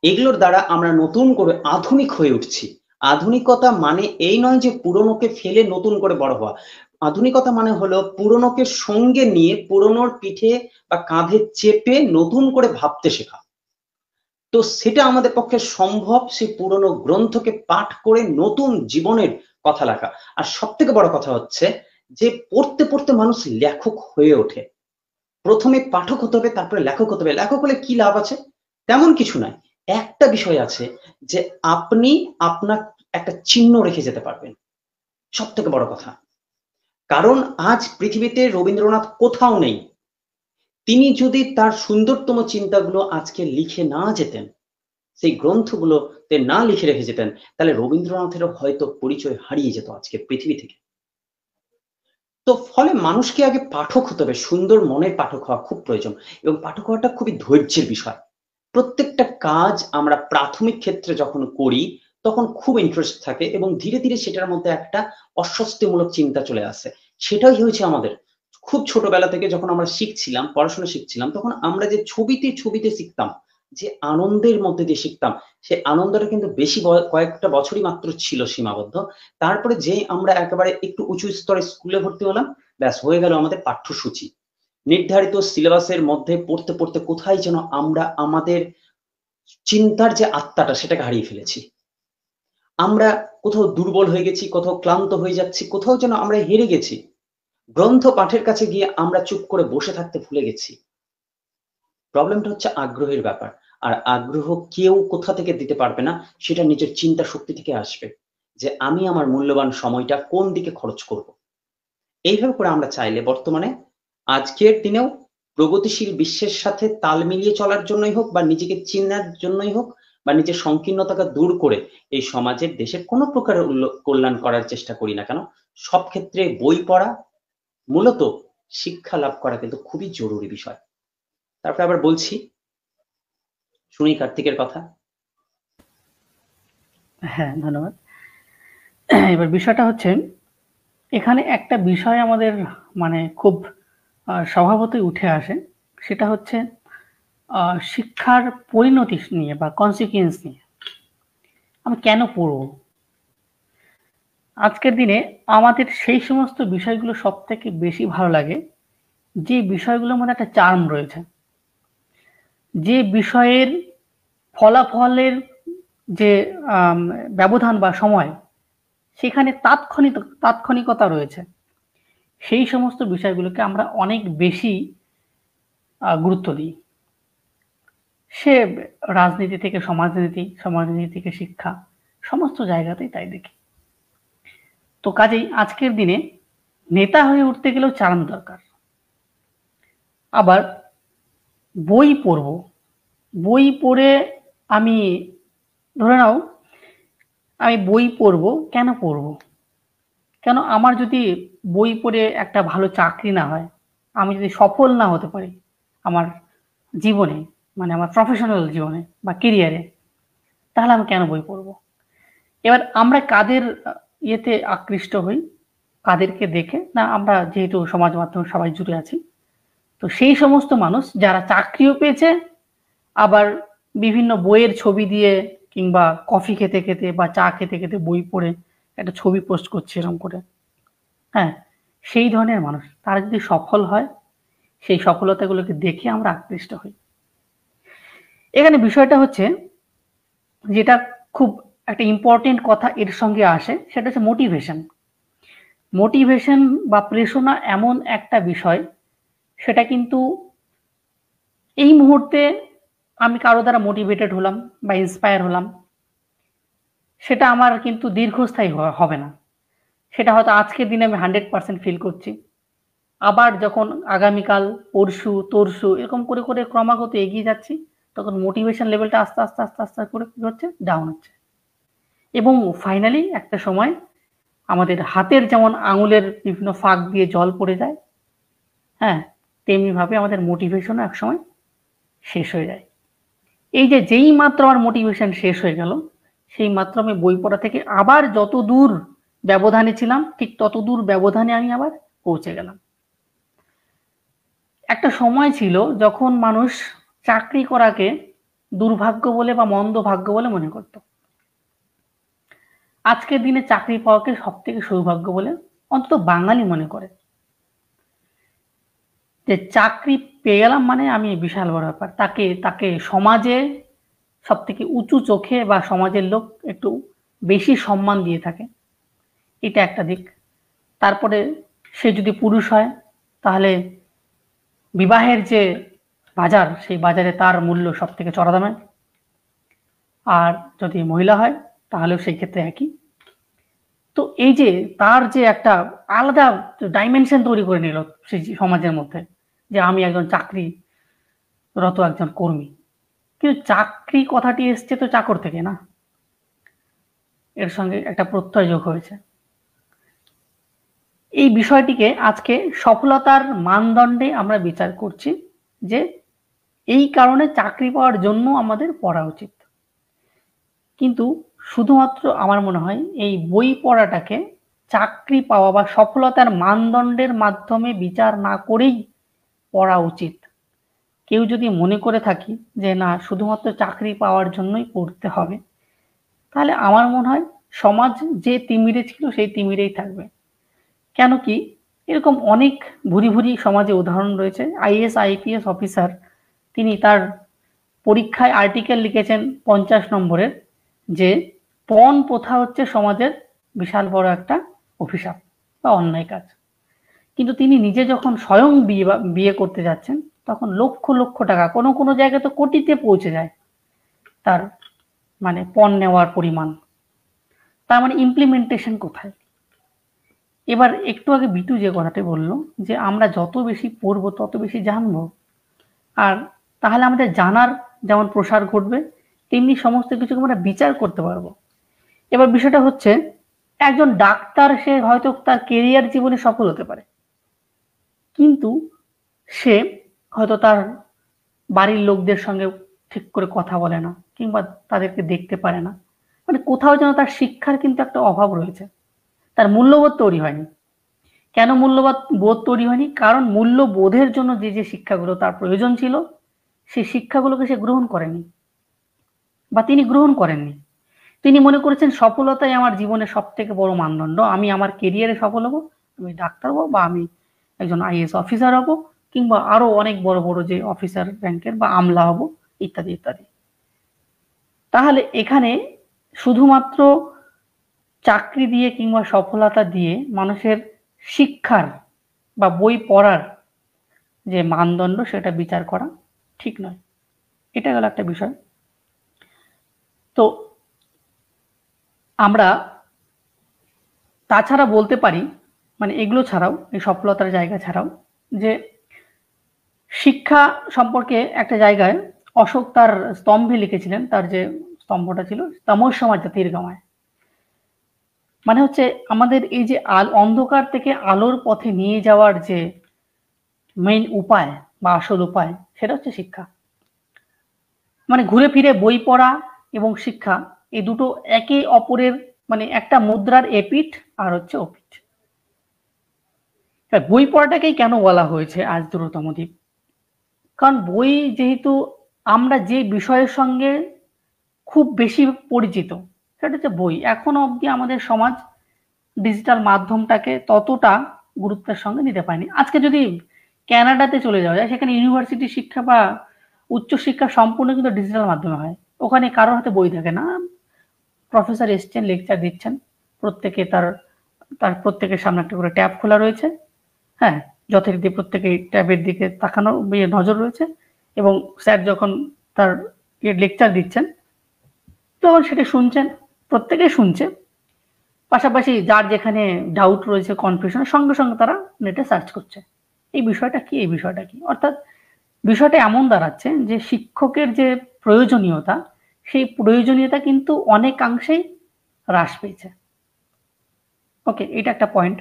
Speaker 2: এগুলোর দ্বারা আমরা নতুন করে আধুনিক হয়ে উঠছি। আধুনিকতা মানে এই নয় যে পুরনোকে ফেলে নতুন করে বড় হওয়া। আধুনিকতা মানে হলো পুরনোকে সঙ্গে নিয়ে, পুরনোর পিঠে বা কাঁধে চেপে নতুন করে ভাবতে শেখা। তো সেটা আমাদের পক্ষে সম্ভব সেই পুরনো গ্রন্থকে পাঠ করে নতুন জীবনের কথা লেখা। আর সব থেকে বড় কথা হচ্ছে যে পড়তে পড়তে মানুষ লেখক হয়ে ওঠে। প্রথমে পাঠক হতে হবে, তারপরে লেখক হতে হবে। লেখক হলে কি লাভ আছে? তেমন কিছু নাই। একটা বিষয় আছে যে আপনি আপনার একটা চিহ্ন রেখে যেতে পারবেন, সব থেকে বড় কথা। কারণ আজ পৃথিবীতে রবীন্দ্রনাথ কোথাও নেই। তিনি যদি তার সুন্দরতম চিন্তাগুলো আজকে লিখে না যেতেন, সেই গ্রন্থগুলোতে না লিখে রেখে যেতেন, তাহলে রবীন্দ্রনাথেরও হয়তো পরিচয় হারিয়ে যেত আজকে পৃথিবী থেকে। তো ফলে মানুষকে আগে পাঠক হতে হবে, সুন্দর মনের পাঠক হওয়া খুব প্রয়োজন এবং পাঠক হওয়াটা খুবই ধৈর্যের বিষয়। প্রত্যেকটা কাজ আমরা প্রাথমিক ক্ষেত্রে যখন করি তখন খুব ইন্টারেস্ট থাকে এবং ধীরে ধীরে সেটার মধ্যে একটা অস্বস্তিমূলক চিন্তা চলে আসে। সেটাই হয়েছে আমাদের খুব ছোটবেলা থেকে, যখন আমরা শিখছিলাম, পড়াশোনা শিখছিলাম, তখন আমরা যে ছবিতে ছবিতে শিখতাম, যে আনন্দের মধ্যে দিয়ে শিখতাম, সে আনন্দটা কিন্তু বেশি কয়েকটা বছরই মাত্র ছিল সীমাবদ্ধ। তারপরে যে আমরা একেবারে একটু উঁচু স্তরে স্কুলে ভর্তি হলাম, ব্যাস হয়ে গেল আমাদের পাঠ্যসূচি। নির্ধারিত সিলেবাসের মধ্যে পড়তে পড়তে কোথায় যেন আমরা আমাদের চিন্তার যে আত্মাটা সেটাকে হারিয়ে ফেলেছি। আমরা কোথাও দুর্বল হয়ে গেছি, কোথাও ক্লান্ত হয়ে যাচ্ছি, কোথাও যেন আমরা হেরে গেছি। গ্রন্থ পাঠের কাছে গিয়ে আমরা চুপ করে বসে থাকতে ভুলে গেছি। প্রবলেমটা হচ্ছে আগ্রহের ব্যাপার। আর আগ্রহ কেউ কোথা থেকে দিতে পারবে না, সেটা নিজের চিন্তা শক্তি থেকে আসবে। যে আমি আমার মূল্যবান সময়টা কোন দিকে খরচ করব। এইভাবে করে আমরা চাইলে বর্তমানে আজকের দিনেও প্রগতিশীল বিশ্বের সাথে তাল মিলিয়ে চলার জন্যই হোক বা নিজেকে চিনার জন্যই হোক বা নিজের সংকীর্ণতাকে দূর করে এই সমাজের, দেশের কোনো প্রকার কল্যাণ করার চেষ্টা করি না কেন, সব ক্ষেত্রে বই পড়া, মূলত শিক্ষা লাভ করা কিন্তু খুবই জরুরি বিষয়। তারপরে আবার বলছি, শুনি কার্তিকের কথা।
Speaker 1: হ্যাঁ, ধন্যবাদ। এবার বিষয়টা হচ্ছে, এখানে একটা বিষয় আমাদের মানে খুব স্বভাবতই উঠে আসে, সেটা হচ্ছে শিক্ষার পরিণতি নিয়ে বা কনসিকুয়েন্স নিয়ে। আমি কেন পড়ব? আজকের দিনে আমাদের সেই সমস্ত বিষয়গুলো সব থেকে বেশি ভালো লাগে যে বিষয়গুলোর মধ্যে একটা চার্ম রয়েছে, যে বিষয়ের ফলাফলের যে ব্যবধান বা সময়, সেখানে তাৎক্ষণিকতা রয়েছে। সেই সমস্ত বিষয়গুলোকে আমরা অনেক বেশি গুরুত্ব দিই। সে রাজনীতি থেকে সমাজনীতি, সমাজনীতি থেকে শিক্ষা, সমস্ত জায়গাতেই তাই দেখি। তো কাজেই আজকের দিনে নেতা হয়ে উঠতে গেলেও চার্ম দরকার। আবার বই পড়ব, বই পড়ে আমি ধরে নাও আমি বই পড়ব, কেন পড়ব? কেন আমার যদি বই পড়ে একটা ভালো চাকরি না হয়, আমি যদি সফল না হতে পারি আমার জীবনে, মানে আমার প্রফেশনাল জীবনে বা কেরিয়ারে, তাহলে আমি কেন বই পড়ব? এবার আমরা কাদের ইয়েতে আকৃষ্ট হই, কাদেরকে দেখে না, আমরা যেহেতু সমাজ মাধ্যমে সবাই জুড়ে আছি, তো সেই সমস্ত মানুষ যারা চাকরিও পেয়েছে, আবার বিভিন্ন বইয়ের ছবি দিয়ে কিংবা কফি খেতে খেতে বা চা খেতে খেতে বই পড়ে একটা ছবি পোস্ট করছে এরকম করে, হ্যাঁ, সেই ধরনের মানুষ তারা যদি সফল হয়, সেই সফলতাগুলোকে দেখে আমরা আকৃষ্ট হই। এখানে বিষয়টা হচ্ছে, যেটা খুব একটা ইম্পর্টেন্ট কথা এর সঙ্গে আসে, সেটা হচ্ছে মোটিভেশন। মোটিভেশন বা প্রেরণা এমন একটা বিষয়, সেটা কিন্তু এই মুহূর্তে আমি কারো দ্বারা মোটিভেটেড হলাম বা ইন্সপায়ার হলাম, সেটা আমার কিন্তু দীর্ঘস্থায়ী হবে না। সেটা হয়তো আজকের দিনে আমি 100% ফিল করছি, আবার যখন আগামীকাল, পরশু, তরশু এরকম করে করে ক্রমাগত এগিয়ে যাচ্ছি, তখন মোটিভেশন লেভেলটা আস্তে আস্তে আস্তে আস্তে করে কি হচ্ছে, ডাউন হচ্ছে। এবং ফাইনালি একটা সময় আমাদের হাতের যেমন আঙুলের বিভিন্ন ফাঁক দিয়ে জল পড়ে যায়, হ্যাঁ, তেমনি ভাবে আমাদের মোটিভেশনও একসময় শেষ হয়ে যায়। এই যে যেই মাত্র আমার মোটিভেশন শেষ হয়ে গেল, সেই মাত্র আমি বই পড়া থেকে আবার যত দূর ব্যবধানে ছিলাম, ঠিক তত দূর ব্যবধানে আমি আবার পৌঁছে গেলাম। একটা সময় ছিল যখন মানুষ চাকরি করাকে দুর্ভাগ্য বলে বা মন্দ ভাগ্য বলে মনে করত। আজকের দিনে চাকরি পাওয়াকে সব থেকে সৌভাগ্য বলে অন্তত বাঙালি মনে করে। যে চাকরি পেয়ে গেলাম মানে আমি বিশাল বড় ব্যাপার, তাকে তাকে সমাজে সব থেকে উঁচু চোখে বা সমাজের লোক একটু বেশি সম্মান দিয়ে থাকে, এটা একটা দিক। তারপরে সে যদি পুরুষ হয়, তাহলে বিবাহের যে বাজার, সেই বাজারে তার মূল্য সব থেকে চড়া দামে। আর যদি মহিলা হয়, তাহলেও সেই ক্ষেত্রে একই। তো এই যে তার যে একটা আলাদা ডাইমেনশন তৈরি করে নিল সেই সমাজের মধ্যে, যে আমি একজন চাকরিরত একজন কর্মী। কিন্তু চাকরি কথাটি এসছে তো চাকর থেকে না, এর সঙ্গে একটা প্রত্যয় যোগ হয়েছে। এই বিষয়টিকে আজকে সফলতার মানদণ্ডে আমরা বিচার করছি, যে এই কারণে চাকরি পাওয়ার জন্য আমাদের পড়া উচিত। কিন্তু শুধুমাত্র আমার মনে হয় এই বই পড়াটাকে চাকরি পাওয়া বা সফলতার মানদণ্ডের মাধ্যমে বিচার না করেই পড়া উচিত। কেউ যদি মনে করে থাকি যে না শুধুমাত্র চাকরি পাওয়ার জন্যই পড়তে হবে, তাহলে আমার মনে হয় সমাজ যে তিমিরে ছিল সেই তিমিরেই থাকবে। কেন কি, এরকম অনেক ভুরি ভুরি সমাজে উদাহরণ রয়েছে। আইএস আইপিএস অফিসার, তিনি তার পরীক্ষায় আর্টিকেল লিখেছেন 50 নম্বরের, যে পণ প্রথা হচ্ছে সমাজের বিশাল বড় একটা অভিশাপ বা অন্যায় কাজ। কিন্তু তিনি নিজে যখন স্বয়ং বিয়ে করতে যাচ্ছেন, তখন লক্ষ লক্ষ টাকা, কোনো কোনো জায়গায় তো কোটিতে পৌঁছে যায় তার মানে পণ নেওয়ার পরিমাণ। তার মানে ইমপ্লিমেন্টেশন কোথায়? এবার একটু আগে বিটু যে কথাটি বললো, যে আমরা যত বেশি পড়বো তত বেশি জানবো, আর তাহলে আমাদের জানার যেমন প্রসার ঘটবে, তেমনি সমস্ত কিছুকে আমরা বিচার করতে পারবো। এবার বিষয়টা হচ্ছে, একজন ডাক্তার সে হয়তো তার কেরিয়ার জীবনে সফল হতে পারে, কিন্তু সে হয়তো তার বাড়ির লোকদের সঙ্গে ঠিক করে কথা বলে না, কিংবা তাদেরকে দেখতে পারে না, মানে কোথাও যেন তার শিক্ষার কিন্তু একটা অভাব রয়েছে, তার মূল্যবোধ তৈরি হয়নি। কেন মূল্যবোধ তৈরি হয়নি? কারণ মূল্যবোধের জন্য যে যে শিক্ষাগুলো তার প্রয়োজন ছিল সেই শিক্ষাগুলোকে সে গ্রহণ করেনি বা তিনি গ্রহণ করেননি। তিনি মনে করেছেন সফলতাই আমার জীবনের সব থেকে বড় মানদণ্ড, আমি আমার কেরিয়ারে সফল হব, আমি ডাক্তার হবো বা আমি একজন আইএএস অফিসার হব, কিংবা আরো অনেক বড় বড় যে অফিসার র্যাঙ্কের বা আমলা হব, ইত্যাদি ইত্যাদি। তাহলে এখানে শুধুমাত্র চাকরি দিয়ে কিংবা সফলতা দিয়ে মানুষের শিক্ষার বা বই পড়ার যে মানদণ্ড সেটা বিচার করা ঠিক নয়। এটা গেল একটা বিষয়। তো আমরা তাছাড়া বলতে পারি, মানে এগুলো ছাড়াও, এই সফলতার জায়গা ছাড়াও, যে শিক্ষা সম্পর্কে একটা জায়গায় অশোক তার স্তম্ভে লিখেছিলেন, তার যে স্তম্ভটা ছিল তমোসমাজ জ্যোতির্গময়, মানে হচ্ছে আমাদের এই যে অন্ধকার থেকে আলোর পথে নিয়ে যাওয়ার যে মেইন উপায় বা আসল উপায় সেটা হচ্ছে শিক্ষা। মানে ঘুরে ফিরে বই পড়া এবং শিক্ষা এই দুটো একে অপরের মানে একটা মুদ্রার এপিঠ আর হচ্ছে ওপিঠ। বই পড়াটাকেই কেন বলা হয়েছে আজ দ্রুততম দ্বীপ? কারণ বই যেহেতু আমরা যে বিষয়ের সঙ্গে খুব বেশি পরিচিত সেটা হচ্ছে বই। এখনো অবধি আমাদের সমাজ ডিজিটাল মাধ্যমটাকে ততটা গুরুত্বের সঙ্গে নিতে পারেনি। আজকে যদি ক্যানাডাতে চলে যাওয়া যায়, সেখানে ইউনিভার্সিটি শিক্ষা বা উচ্চশিক্ষা সম্পূর্ণ কিন্তু ডিজিটাল মাধ্যমে হয়। ওখানে কারোর হাতে বই থাকে না, প্রফেসর এসছেন, লেকচার দিচ্ছেন, প্রত্যেকে তার তার প্রত্যেকের সামনে একটা করে ট্যাব খোলা রয়েছে, হ্যাঁ, যথারীতি প্রত্যেকে ট্যাবের দিকে তাকানো নজর রয়েছে, এবং স্যার যখন তার লেকচার দিচ্ছেন তখন সেটা শুনছেন, প্রত্যেকেই শুনছে। পাশাপাশি যার যেখানে ডাউট রয়েছে, কনফিউশন, সঙ্গে সঙ্গে তারা নেটে সার্চ করছে এই বিষয়টা কি, এই বিষয়টা কি। অর্থাৎ বিষয়টা এমন দাঁড়াচ্ছে যে শিক্ষকের যে প্রয়োজনীয়তা সেই প্রয়োজনীয়তা কিন্তু অনেকাংশেই হ্রাস পেয়েছে। ওকে, এটা একটা পয়েন্ট।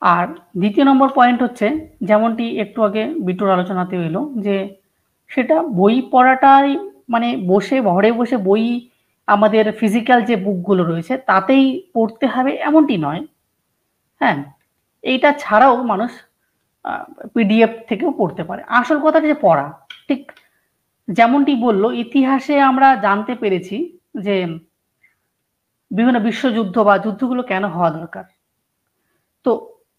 Speaker 1: আর দ্বিতীয় নম্বর পয়েন্ট হচ্ছে, যেমনটি একটু আগে বিটুর আলোচনাতে এলো, যে সেটা বই পড়াটাই মানে বসে ঘরে বসে বই, আমাদের ফিজিক্যাল যে বুকগুলো রয়েছে তাতেই পড়তে হবে এমনটি নয়। হ্যাঁ, এইটা ছাড়াও মানুষ পিডিএফ থেকেও পড়তে পারে। আসল কথা যে পড়া, ঠিক যেমনটি বললো, ইতিহাসে আমরা জানতে পেরেছি যে বিভিন্ন বিশ্বযুদ্ধ বা যুদ্ধগুলো কেন হওয়া দরকার। তো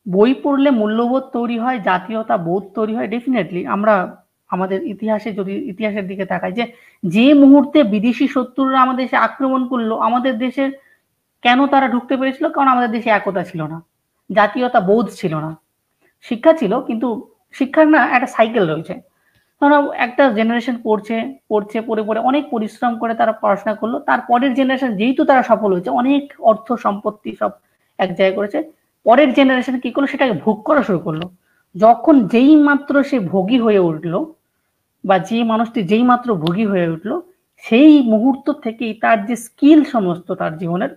Speaker 1: বই পড়লে মূল্যবোধ তৈরি হয়, জাতীয়তা বোধ তৈরি হয়। ডেফিনেটলি আমরা আমাদের ইতিহাসে যদি ইতিহাসের দিকে তাকাই, যে মুহূর্তে বিদেশি শত্রুরা আমাদের দেশে আক্রমণ করলো, আমাদের দেশে কেন তারা ঢুকতে পেরেছিল? কারণ আমাদের দেশে একতা ছিল না, জাতীয়তা বোধ ছিল না। শিক্ষা ছিল, কিন্তু শিক্ষার না একটা সাইকেল রয়েছে। ধরো একটা জেনারেশন পড়ছে পড়ছে পড়ে পড়ে অনেক পরিশ্রম করে তারা পড়াশোনা করলো, তারপরের জেনারেশন যেহেতু তারা সফল হয়েছে, অনেক অর্থ সম্পত্তি সব এক জায়গায় করেছে, পরের জেনারেশন কি করলো, সেটাকে ভোগ করা শুরু করলো। যখন যেই মাত্র সে ভোগী হয়ে উঠলো, বা যে মানুষটি যেই মাত্র ভোগী হয়ে উঠলো, সেই মুহূর্ত থেকেই তার যে স্কিল সমস্ত তার জীবনের,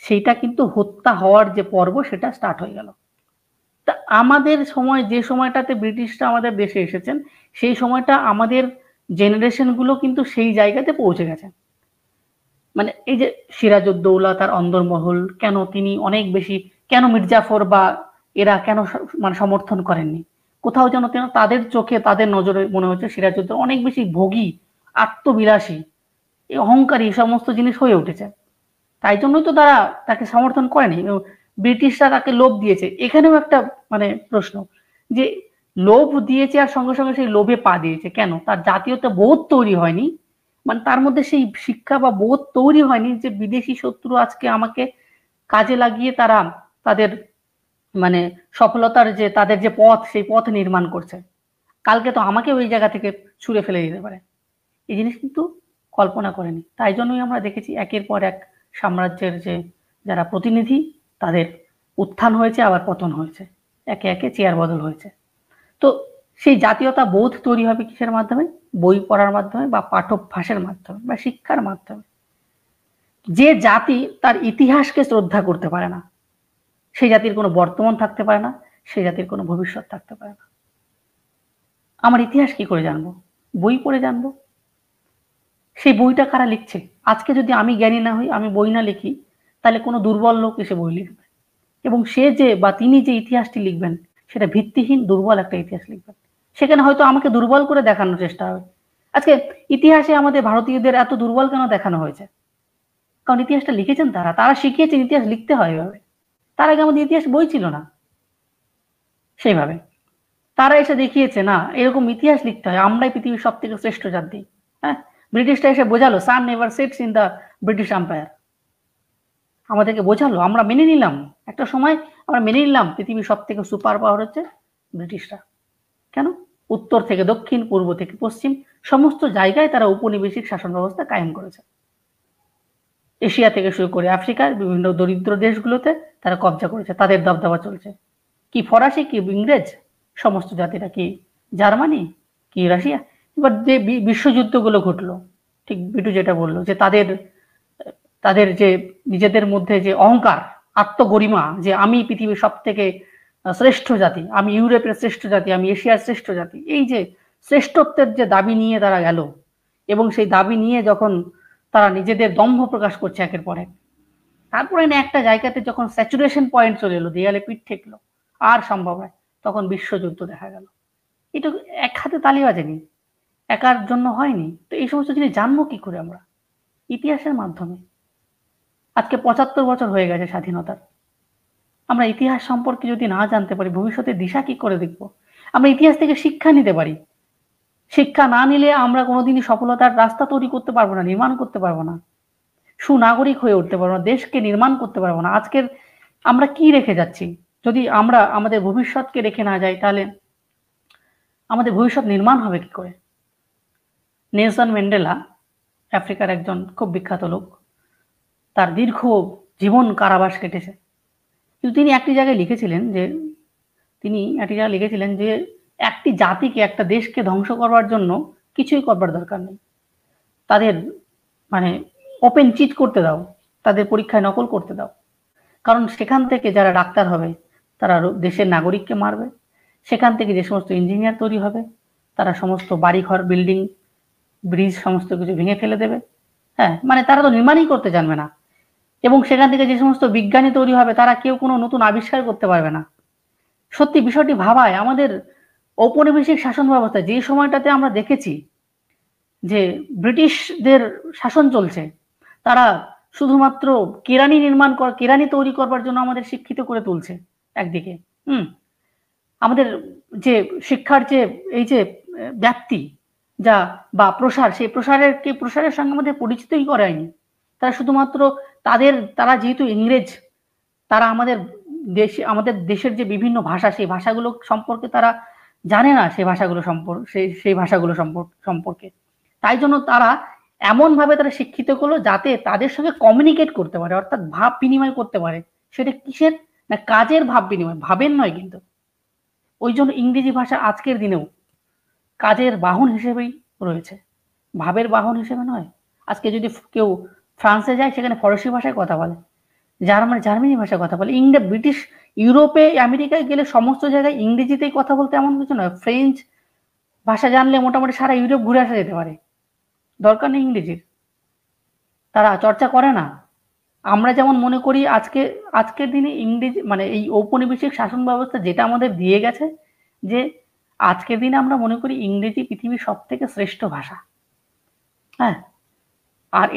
Speaker 1: সেইটা কিন্তু হত্যা হওয়ার যে পর্ব সেটা স্টার্ট হয়ে গেল। তা আমাদের সময়, যে সময়টাতে ব্রিটিশরা আমাদের দেশে এসেছেন, সেই সময়টা আমাদের জেনারেশন গুলো কিন্তু সেই জায়গাতে পৌঁছে গেছে। মানে এই যে সিরাজউদ্দৌলা, তার অন্দরমহল, কেন তিনি অনেক বেশি, কেন মির্জাফর বা এরা কেন মানে সমর্থন করেননি? কোথাও যেন তাদের চোখে, তাদের নজরে মনে হচ্ছে সিরাজউদ্দৌলা অনেক বেশি ভোগী, আত্মবিলাসী, এই অহংকারী সমস্ত জিনিস হয়ে উঠেছে। তাই জন্যই তো তারা তাকে সমর্থন করেনি। ব্রিটিশরা তাকে লোভ দিয়েছে। এখানেও একটা মানে প্রশ্ন, যে লোভ দিয়েছে আর সঙ্গে সঙ্গে সেই লোভে পা দিয়েছে কেন? তার জাতীয়তা বোধ তৈরি হয়নি, মানে তার মধ্যে সেই শিক্ষা বা বোধ তৈরি হয়নি যে বিদেশি শত্রু আজকে আমাকে কাজে লাগিয়ে তারা তাদের মানে সফলতার যে তাদের যে পথ, সেই পথ নির্মাণ করছে। কালকে তো আমাকে ওই জায়গা থেকে ছুঁড়ে ফেলে দিতে পারে। এই জিনিস কিন্তু কল্পনা করেনি। তাই জন্যই আমরা দেখেছি একের পর এক সাম্রাজ্যের যে যারা প্রতিনিধি, তাদের উত্থান হয়েছে, আবার পতন হয়েছে, একে একে চেয়ার বদল হয়েছে। তো সেই জাতীয়তা বোধ তৈরি হবে কিসের মাধ্যমে? বই পড়ার মাধ্যমে বা পাঠ্যাভ্যাসের মাধ্যমে বা শিক্ষার মাধ্যমে। যে জাতি তার ইতিহাসকে শ্রদ্ধা করতে পারে না, সেই জাতির কোনো বর্তমান থাকতে পারে না, সেই জাতির কোনো ভবিষ্যৎ থাকতে পারে না। আমার ইতিহাস কি করে জানবো? বই পড়ে জানবো। সেই বইটা কারা লিখছে? আজকে যদি আমি জ্ঞানী না হই, আমি বই না লিখি, তাহলে কোনো দুর্বল লোক এসে বই লিখবে, এবং সে যে বা তিনি যে ইতিহাসটি লিখবেন সেটা ভিত্তিহীন দুর্বল একটা ইতিহাস লিখবেন। সেখানে হয়তো আমাকে দুর্বল করে দেখানোর চেষ্টা হবে। আজকে ইতিহাসে আমাদের ভারতীয়দের এত দুর্বল কেন দেখানো হয়েছে? কারণ ইতিহাসটা লিখেছেন তারা, তারা শিখিয়েছেন ইতিহাস লিখতে হয় এভাবে। তার আগে আমাদের ইতিহাস বই ছিল না সেইভাবে। তারা এসে দেখিয়েছে না, এরকম ইতিহাস লিখতে হয়, আমরাই পৃথিবীর সব থেকে শ্রেষ্ঠ জাতি। হ্যাঁ, ব্রিটিশটা এসে বোঝালো sun never sets in the British Empire, আমাদেরকে বোঝালো, আমরা মেনে নিলাম। একটা সময় আমরা মেনে নিলাম পৃথিবীর সব থেকে সুপার পাওয়ার হচ্ছে ব্রিটিশরা। কেন? উত্তর থেকে দক্ষিণ, পূর্ব থেকে পশ্চিম, সমস্ত জায়গায় তারা উপনিবেশিক শাসন ব্যবস্থা কায়েম করেছে। এশিয়া থেকে শুরু করে আফ্রিকার বিভিন্ন দরিদ্র দেশগুলোতে তারা কবজা করেছে, তাদের দবদবা চলছে। কি ফরাসি, কি ইংরেজ, সমস্ত জাতিরা, কি জার্মানি, কি রাশিয়া। এবার যে বিশ্বযুদ্ধগুলো ঘটলো, ঠিক বিটু যেটা বললো, যে তাদের যে নিজেদের মধ্যে যে অহংকার, আত্মগরিমা, যে আমি পৃথিবীর সব থেকে শ্রেষ্ঠ জাতি, আমি ইউরোপের শ্রেষ্ঠ জাতি, আমি এশিয়ার শ্রেষ্ঠ জাতি, এই যে শ্রেষ্ঠত্বের যে দাবি নিয়ে তারা গেল, এবং সেই দাবি নিয়ে যখন তারা নিজেদের দম্ভ প্রকাশ করছে একের পর এক, তারপরে না একটা জায়গাতে যখন স্যাচুরেশন পয়েন্ট চলে এলো, দেয়ালে পিঠ ঠেকলো, আর সম্ভব হয়, তখন বিশ্বযুদ্ধ দেখা গেল। এটা এক হাতে তালি বাজেনি, একার জন্য হয়নি। তো এই সমস্ত জিনিস জানবো কি করে আমরা? ইতিহাসের মাধ্যমে। আজকে ৭৫ বছর হয়ে গেছে স্বাধীনতার। আমরা ইতিহাস সম্পর্কে যদি না জানতে পারি, ভবিষ্যতের দিশা কি করে দেখবো? আমরা ইতিহাস থেকে শিক্ষা নিতে পারি। শিক্ষা না নিলে আমরা কোনোদিনই সফলতার রাস্তা তৈরি করতে পারবো না, নির্মাণ করতে পারবো না, সুনাগরিক হয়ে উঠতে পারবো না, দেশকে নির্মাণ করতে পারবো না। আজকের আমরা কি রেখে যাচ্ছি? যদি আমরা আমাদের ভবিষ্যৎকে রেখে না যাই, তাহলে আমাদের ভবিষ্যৎ নির্মাণ হবে কি করে? নেলসন ম্যান্ডেলা, আফ্রিকার একজন খুব বিখ্যাত লোক, তার দীর্ঘ জীবন কারাবাস কেটেছে, কিন্তু তিনি একটি জায়গায় লিখেছিলেন যে একটি জাতিকে, একটা দেশকে ধ্বংস করবার জন্য কিছুই করবার দরকার নেই। তাদের মানে ওপেন চিট করতে দাও, তাদের পরীক্ষায় নকল করতে দাও, কারণ সেখান থেকে যারা ডাক্তার হবে তারা দেশের নাগরিককে মারবে, সেখান থেকে যে সমস্ত ইঞ্জিনিয়ার তৈরি হবে তারা সমস্ত বাড়িঘর, বিল্ডিং, ব্রিজ সমস্ত কিছু ভেঙে ফেলে দেবে। হ্যাঁ, মানে তারা তো নির্মাণই করতে জানবে না। এবং সেখান থেকে যে সমস্ত বিজ্ঞানী তৈরি হবে তারা কেউ কোনো নতুন আবিষ্কার করতে পারবে না। সত্যি বিষয়টি ভাবায়। আমাদের ঔপনিবেশিক শাসন ব্যবস্থা, যে সময়টাতে আমরা দেখেছি যে ব্রিটিশদের শাসন চলছে, তারা শুধুমাত্র কেরানি তৈরি করবার জন্য আমাদের শিক্ষিত করে তুলছে একদিকে। আমাদের যে শিক্ষার যে এই যে ব্যাপ্তি যা বা প্রসার, সেই প্রসারের সঙ্গে আমাদের পরিচিতই করায়নি। তারা শুধুমাত্র তারা যেহেতু ইংরেজ, তারা আমাদের দেশের যে বিভিন্ন ভাষা, সেই ভাষাগুলো সম্পর্কে তারা জানে না, সেই ভাষাগুলো সম্পর্কে। তাই জন্য তারা এমন ভাবে তারা শিক্ষিত করলো যাতে তাদের সঙ্গে কমিউনিকেট করতে পারে, অর্থাৎ ভাব বিনিময় করতে পারে। সেটা কিসের? না, কাজের ভাব বিনিময়, ভাবের নয় কিন্তু। ওই জন্য ইংরেজি ভাষা আজকের দিনেও কাজের বাহন হিসেবেই রয়েছে, ভাবের বাহন হিসেবে নয়। আজকে যদি কেউ ফ্রান্সে যায়, সেখানে ফরাসি ভাষায় কথা বলে, জার্মানি ভাষায় কথা বলে, ব্রিটিশ, ইউরোপে, আমেরিকায় গেলে সমস্ত জায়গায় ইংরেজিতেই কথা বলতে এমন কিছু নয়। ফ্রেঞ্চ ভাষা জানলে মোটামুটি সারা ইউরোপ ঘুরে আসা যেতে পারে, দরকার নেই ইংরেজির। তারা চর্চা করে না। আমরা যেমন মনে করি আজকের দিনে ইংরেজি, মানে এই ঔপনিবেশিক শাসন ব্যবস্থা যেটা আমাদের দিয়ে গেছে, যে আজকের দিনে আমরা মনে করি ইংরেজি পৃথিবীর সব থেকে শ্রেষ্ঠ ভাষা। হ্যাঁ, আর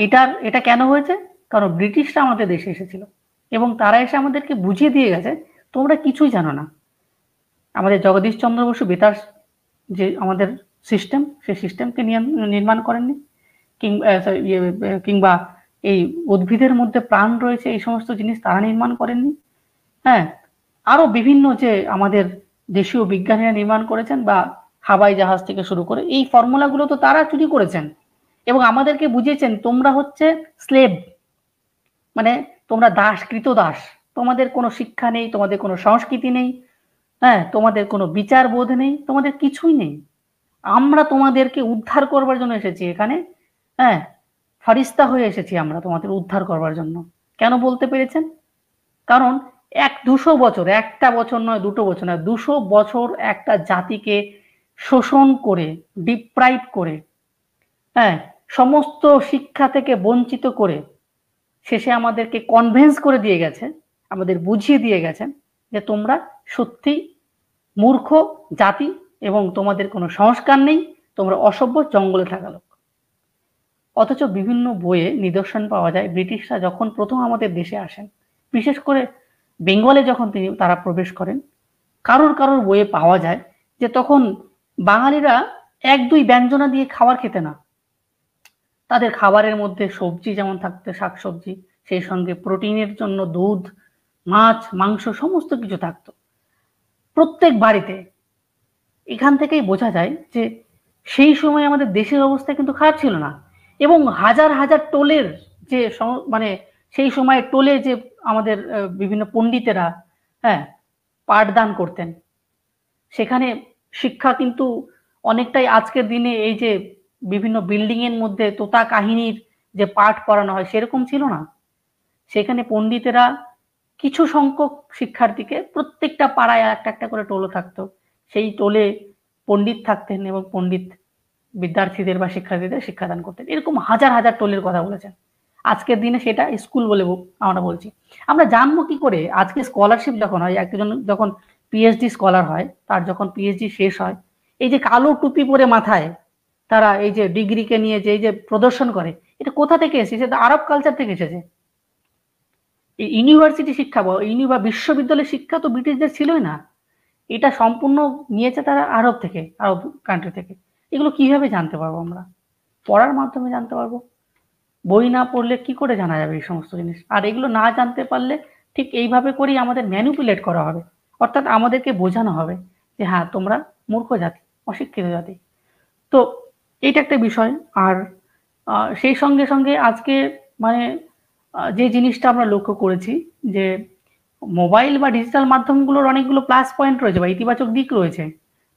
Speaker 1: এটা কেন হয়েছে? কারণ ব্রিটিশরা আমাদের দেশে এসেছিল এবং তারা এসে আমাদেরকে বুঝিয়ে দিয়ে গেছে তোমরা কিছুই জানো না। আমাদের জগদীশ চন্দ্র বসু বেতার যে আমাদের সিস্টেম, সেই সিস্টেমকে নির্মাণ করেননি, কিংবা এই উদ্ভিদের মধ্যে প্রাণ রয়েছে, এই সমস্ত জিনিস তারা নির্মাণ করেননি। হ্যাঁ, আরো বিভিন্ন যে আমাদের দেশীয় বিজ্ঞানীরা নির্মাণ করেছেন, বা হাওয়াই জাহাজ থেকে শুরু করে এই ফর্মুলাগুলো তো তারা চুরি করেছেন এবং আমাদেরকে বুঝিয়েছেন তোমরা হচ্ছে স্লেভ, মানে তোমরা দাস, কৃতদাস, তোমাদের কোনো শিক্ষা নেই, তোমাদের কোনো সংস্কৃতি নেই, হ্যাঁ, তোমাদের কোনো বিচার বোধ নেই, তোমাদের কিছুই নেই। আমরা তোমাদেরকে উদ্ধার করবার জন্য এসেছি এখানে। হ্যাঁ, ফারিস্তা হয়ে এসেছি আমরা তোমাদের উদ্ধার করবার জন্য। কেন বলতে পেরেছেন? কারণ 200 বছর, একটা বছর নয়, 2 বছর নয়, 200 বছর একটা জাতিকে শোষণ করে, ডিপ্রাইভ করে, হ্যাঁ, সমস্ত শিক্ষা থেকে বঞ্চিত করে শেষে আমাদেরকে কনভিন্স করে দিয়ে গেছে, আমাদের বুঝিয়ে দিয়ে গেছেন যে তোমরা সত্যি মূর্খ জাতি এবং তোমাদের কোনো সংস্কার নেই, তোমরা অসভ্য, জঙ্গলে থাকা লোক। অথচ বিভিন্ন বইয়ে নিদর্শন পাওয়া যায় ব্রিটিশরা যখন প্রথম আমাদের দেশে আসেন, বিশেষ করে বেঙ্গলে যখন তারা প্রবেশ করেন, কারোর কারোর বইয়ে পাওয়া যায় যে তখন বাঙালিরা এক দুই ব্যঞ্জনা দিয়ে খাবার খেতে না, তাদের খাবারের মধ্যে সবজি যেমন থাকতো, শাকসবজি, সেই সঙ্গে প্রোটিনের জন্য দুধ, মাছ, মাংস সমস্ত কিছু থাকতো প্রত্যেক বাড়িতে। এখান থেকেই বোঝা যায় যে সেই সময় আমাদের দেশের অবস্থা কিন্তু খারাপ ছিল না, এবং হাজার হাজার টোলের যে মানে সেই সময় টোলে যে আমাদের বিভিন্ন পণ্ডিতেরা হ্যাঁ পাঠদান করতেন, সেখানে শিক্ষা কিন্তু অনেকটাই আজকের দিনে এই যে বিভিন্ন বিল্ডিং এর মধ্যে তোতা কাহিনীর যে পাঠ পড়ানো হয় সেরকম ছিল না। সেখানে পণ্ডিতেরা কিছু সংখ্যক শিক্ষার্থীকে, প্রত্যেকটা পাড়ায় একটা একটা করে টোল থাকতো, সেই টোলে পণ্ডিত থাকতেন এবং পণ্ডিত বিদ্যার্থীদের বা শিক্ষার্থীদের শিক্ষাদান করতেন। এরকম হাজার হাজার টোলের কথা বলেছেন। আজকের দিনে সেটা স্কুল বলে আমরা বলছি। আমরা জানবো কি করে? আজকে স্কলারশিপ যখন হয়, একজন যখন পিএইচডি স্কলার হয়, তার যখন পিএইচডি শেষ হয়, এই যে কালো টুপি পরে মাথায় তারা এই যে ডিগ্রিকে নিয়ে যে এই যে প্রদর্শন করে, এটা কোথা থেকে এসেছে? সেটা আরব কালচার থেকে এসেছে। এই ইউনিভার্সিটি শিক্ষা বা বিশ্ববিদ্যালয়ের শিক্ষা তো ব্রিটিশদের ছিলই না, এটা সম্পূর্ণ নিয়েছে তারা আরব থেকে, আরব কান্ট্রি থেকে। এগুলো কিভাবে জানতে পারবো আমরা? পড়ার মাধ্যমে জানতে পারবো। বই না পড়লে কি করে জানা যাবে এই সমস্ত জিনিস? আর এগুলো না জানতে পারলে ঠিক এইভাবে করেই আমাদের ম্যানিপুলেট করা হবে, অর্থাৎ আমাদেরকে বোঝানো হবে যে হ্যাঁ তোমরা মূর্খ জাতি, অশিক্ষিত জাতি। তো এইটা একটা বিষয়। আর সেই সঙ্গে সঙ্গে আজকে মানে যে জিনিসটা আমরা লক্ষ্য করেছি যে মোবাইল বা ডিজিটাল মাধ্যমগুলোর অনেকগুলো প্লাস পয়েন্ট রয়েছে বা ইতিবাচক দিক রয়েছে,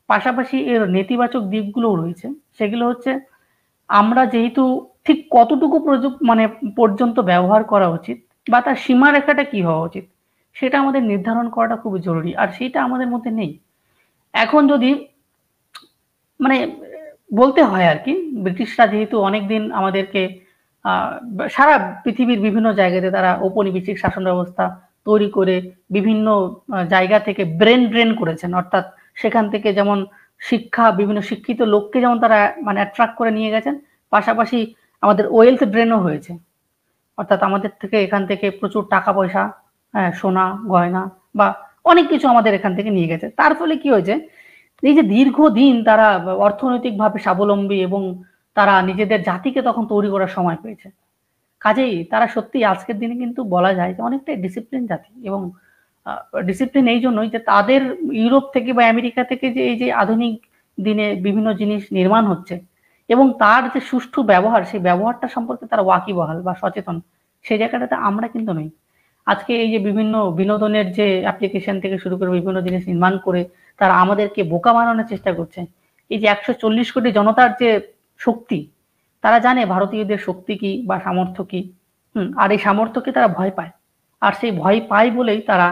Speaker 1: পাশাপাশি এর নেতিবাচক দিকগুলোও রয়েছে। সেগুলো হচ্ছে আমরা যেহেতু ঠিক কতটুকু মানে পর্যন্ত ব্যবহার করা উচিত বা তার সীমারেখাটা কি হওয়া উচিত সেটা আমাদের নির্ধারণ করাটা খুবই জরুরি, আর সেটা আমাদের মধ্যে নেই। এখন যদি মানে বলতে হয় আর কি, ব্রিটিশরা যেহেতু অনেকদিন আমাদেরকে সারা পৃথিবীর বিভিন্ন জায়গাতে তারা ঔপনিবেশিক শাসন ব্যবস্থা তৈরি করে বিভিন্ন জায়গা থেকে ব্রেন ড্রেন করেছেন, অর্থাৎ সেখান থেকে যেমন শিক্ষা, বিভিন্ন শিক্ষিত লোককে যেমন তারা মানে অ্যাট্রাক্ট করে নিয়ে গেছেন, পাশাপাশি আমাদের ওয়েলথ ড্রেনও হয়েছে, অর্থাৎ আমাদের থেকে এখান থেকে প্রচুর টাকা পয়সা, হ্যাঁ, সোনা গয়না বা অনেক কিছু আমাদের এখান থেকে নিয়ে গেছে। তার ফলে কি হয়েছে, এই যে দীর্ঘদিন তারা অর্থনৈতিকভাবে স্বাবলম্বী এবং তারা নিজেদের জাতিকে তখন তৈরি করার সময় পেয়েছে। কাজেই তারা সত্যি আজকের দিনে কিন্তু বলা যায় যে অনেকটাই ডিসিপ্লিন জাতি, এবং ডিসিপ্লিন এই জন্যই যে তাদের ইউরোপ থেকে বা আমেরিকা থেকে যে এই যে আধুনিক দিনে বিভিন্ন জিনিস নির্মাণ হচ্ছে এবং তার যে সুষ্ঠু ব্যবহার, সেই ব্যবহারটা সম্পর্কে তারা ওয়াকিবহাল বা সচেতন, সেই জায়গাটাতে আমরা কিন্তু নই। আজকে এই যে বিভিন্ন বিনোদনের যে অ্যাপ্লিকেশন থেকে শুরু করে বিভিন্ন জিনিস নির্মাণ করে তারা আমাদেরকে বোকা বানানোর চেষ্টা করছে। এই যে 140 কোটি জনতার যে শক্তি, তারা জানে ভারতীয়দের শক্তি কি বা সামর্থ্য কি, আর এই সামর্থ্যকে তারা ভয় পায়। আর সেই ভয় পায় বলেই তারা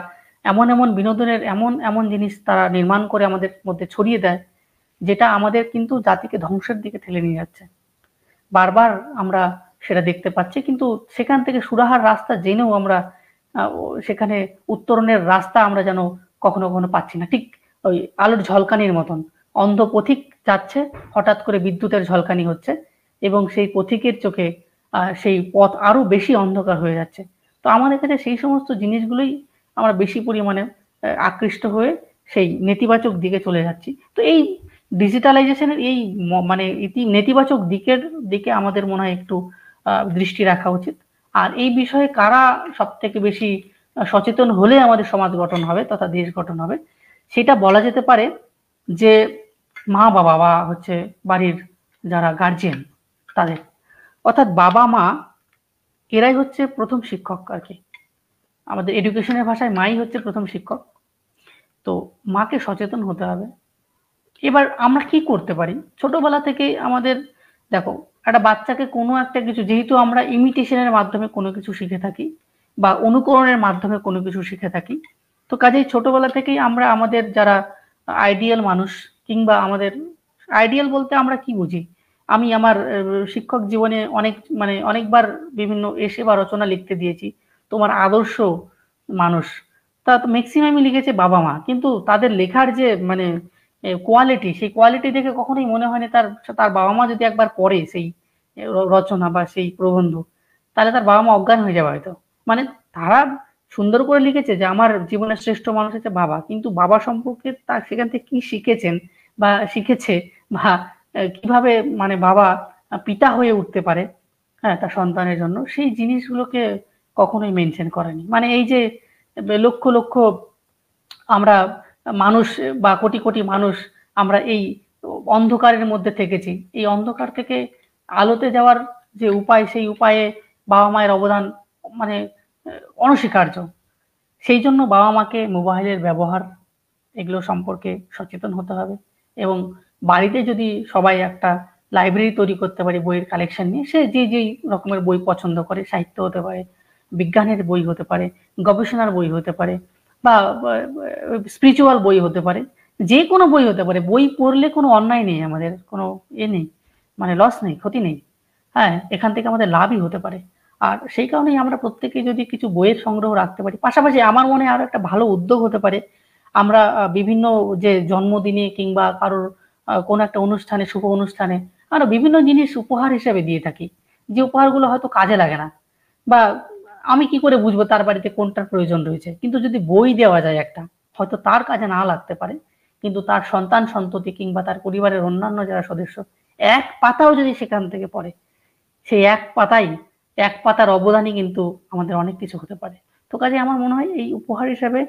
Speaker 1: এমন এমন বিনোদনের এমন এমন জিনিস তারা নির্মাণ করে আমাদের মধ্যে ছড়িয়ে দেয়, যেটা আমাদের কিন্তু জাতিকে ধ্বংসের দিকে ঠেলে নিয়ে যাচ্ছে। বারবার আমরা সেটা দেখতে পাচ্ছি, কিন্তু সেখান থেকে সুরাহার রাস্তা জেনেও আমরা সেখানে উত্তরণের রাস্তা আমরা যেন কখনো কখনো পাচ্ছি না। ঠিক ওই আলোর ঝলকানির মতন অন্ধ পথিক যাচ্ছে, হঠাৎ করে বিদ্যুতের ঝলকানি হচ্ছে এবং সেই পথিকের চোখে সেই পথ আরো বেশি অন্ধকার হয়ে যাচ্ছে। তো আমাদের কাছে সেই সমস্ত জিনিসগুলোই আমরা বেশি পরিমাণে আকৃষ্ট হয়ে সেই নেতিবাচক দিকে চলে যাচ্ছি। তো এই ডিজিটালাইজেশনের এই মানে নেতিবাচক দিকে আমাদের মনে হয় একটু দৃষ্টি রাখা উচিত। আর এই বিষয়ে কারা সব থেকে বেশি সচেতন হলে আমাদের সমাজ গঠন হবে তথা দেশ গঠন হবে, সেটা বলা যেতে পারে যে মা বাবা বা হচ্ছে বাড়ির যারা গার্জিয়ান তাদের, অর্থাৎ বাবা মা, এরাই হচ্ছে প্রথম শিক্ষক আর কি। আমাদের এডুকেশনের ভাষায় মাই হচ্ছে প্রথম শিক্ষক। তো মাকে সচেতন হতে হবে। এবার আমরা কি করতে পারি? ছোটবেলা থেকে আমাদের দেখো, একটা বাচ্চাকে কোনো একটা কিছু, যেহেতু আমরা ইমিটেশনের মাধ্যমে কোনো কিছু শিখে থাকি বা অনুকরণের মাধ্যমে কোনো কিছু শিখে থাকি, তো কাজেই ছোটবেলা থেকেই আমরা আমাদের যারা আইডিয়াল মানুষ, কিংবা আমাদের আইডিয়াল বলতে আমরা কি বুঝি, আমি আমার শিক্ষক জীবনে অনেকবার বিভিন্ন এসে বা রচনা লিখতে দিয়েছি তোমার আদর্শ মানুষ, তা ম্যাক্সিমামই লিখেছে বাবা মা, কিন্তু তাদের লেখার যে কোয়ালিটি, সেই কোয়ালিটি দেখে কখনোই মনে হয়নি তার তার বাবা মা যদি একবার পড়ে সেই রচনা বা সেই প্রবন্ধ, তাহলে তার বাবা মা অজ্ঞান হয়ে যাবে হয়তো। মানে তারা সুন্দর করে লিখেছে যে আমার জীবনের শ্রেষ্ঠ মানুষ হচ্ছে বাবা, কিন্তু বাবা সম্পর্কে তার সেখান থেকে কি শিখেছেন বা শিখেছে, বা কিভাবে মানে বাবা পিতা হয়ে উঠতে পারে, হ্যাঁ, তার সন্তানের জন্য, সেই জিনিসগুলোকে কখনোই মেনশন করেনি। মানে এই যে লক্ষ লক্ষ আমরা মানুষ বা কোটি কোটি মানুষ আমরা এই অন্ধকারের মধ্যে থেকেছি, এই অন্ধকার থেকে আলোতে যাওয়ার যে উপায়, সেই উপায়ে বাবা মায়ের অবদান মানে অনস্বীকার্য। সেই জন্য বাবা মাকে মোবাইলের ব্যবহার এগুলো সম্পর্কে সচেতন হতে হবে, এবং বাড়িতে যদি সবাই একটা লাইব্রেরি তৈরি করতে পারি বইয়ের কালেকশন নিয়ে, সে যে যেই রকমের বই পছন্দ করে, সাহিত্য হতে পারে, বিজ্ঞানের বই হতে পারে, গবেষণার বই হতে পারে, বা স্পিরিচুয়াল বই হতে পারে, যে কোনো বই হতে পারে, বই পড়লে কোনো অন্যায় নেই, আমাদের কোনো নেই, মানে লস নেই, ক্ষতি নেই, হ্যাঁ, এখান থেকে আমাদের লাভই হতে পারে। আর সেই কারণেই আমরা প্রত্যেকে যদি কিছু বইয়ের সংগ্রহ রাখতে পারি, পাশাপাশি আমার মনে হয় আরো একটা ভালো উদ্যোগ হতে পারে, আমরা বিভিন্ন যে জন্মদিনে কিংবা কারোর কোনো একটা অনুষ্ঠানে, শুভ অনুষ্ঠানে আমরা বিভিন্ন জিনিস উপহার হিসেবে দিয়ে থাকি, যে উপহারগুলো হয়তো কাজে লাগে না, বা আমি কি করে বুঝবো তার বাড়িতে কোনটার প্রয়োজন রয়েছে, কিন্তু যদি বই দেওয়া যায় একটা, হয়তো তার কাজে না লাগতে পারে, কিন্তু তার সন্তান সন্ততি কিংবা তার পরিবারের অন্যান্য যারা সদস্য এক পাতাও যদি সেখান থেকে পড়ে, সেই এক পাতার অবদানই কিন্তু আমাদের অনেক কিছু হতে পারে। তো কাজে আমার মনে হয় এই উপহার হিসাবে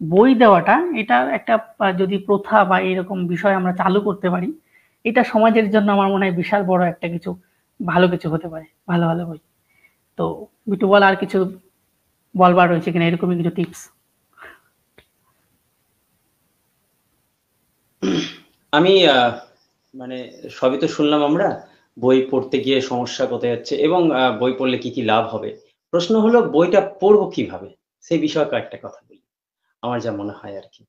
Speaker 1: বই দেওয়াটা, এটা একটা যদি প্রথা বা এরকম বিষয় আমরা চালু করতে পারি, এটা সমাজের জন্য আমার মনে হয় বিশাল বড় একটা কিছু, ভালো কিছু হতে পারে, ভালো ভালো বই। তো বিটু বল, আর কিছু বলবার রয়েছে কিনা, এরকমই কিছু টিপস?
Speaker 2: আমি মানে সবই তো শুনলাম আমরা, বই পড়তে গিয়ে সমস্যা কোথায় যাচ্ছে এবং বই পড়লে কি কি লাভ হবে। প্রশ্ন হলো বইটা পড়বো কিভাবে, সেই বিষয়ে কয়েকটা কথা বলি। আমার যা মনে হয় আর কি,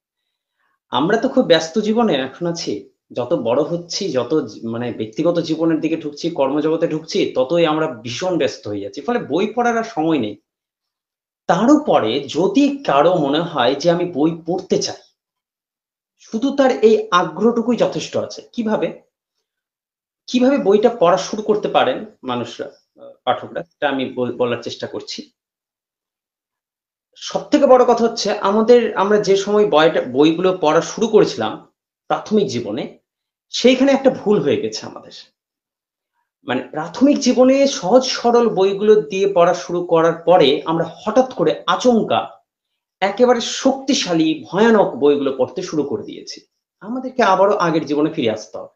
Speaker 2: আমরা তো খুব ব্যস্ত জীবনে এখন আছি। যত বড় হচ্ছি, যত মানে ব্যক্তিগত জীবনের দিকে ঢুকছি, কর্মজগতে ঢুকছি, ততই আমরা ভীষণ ব্যস্ত হয়ে যাচ্ছি। ফলে বই পড়ার আর সময় নেই। তারও পরে যদি কারো মনে হয় যে আমি বই পড়তে চাই, শুধু তার এই আগ্রহটুকুই যথেষ্ট আছে। কিভাবে? কিভাবে বইটা পড়া শুরু করতে পারেন মানুষরা, পাঠকরা, এটা আমি বলার চেষ্টা করছি। সবথেকে বড় কথা হচ্ছে আমরা যে সময় বইগুলো পড়া শুরু করেছিলাম প্রাথমিক জীবনে, সেইখানে একটা ভুল হয়ে গেছে আমাদের। মানে প্রাথমিক জীবনে সহজ সরল বইগুলো দিয়ে পড়া শুরু করার পরে আমরা হঠাৎ করে আচমকা একেবারে শক্তিশালী ভয়ানক বইগুলো পড়তে শুরু করে দিয়েছি। আমাদেরকে আবারও আগের জীবনে ফিরে আসতে হবে।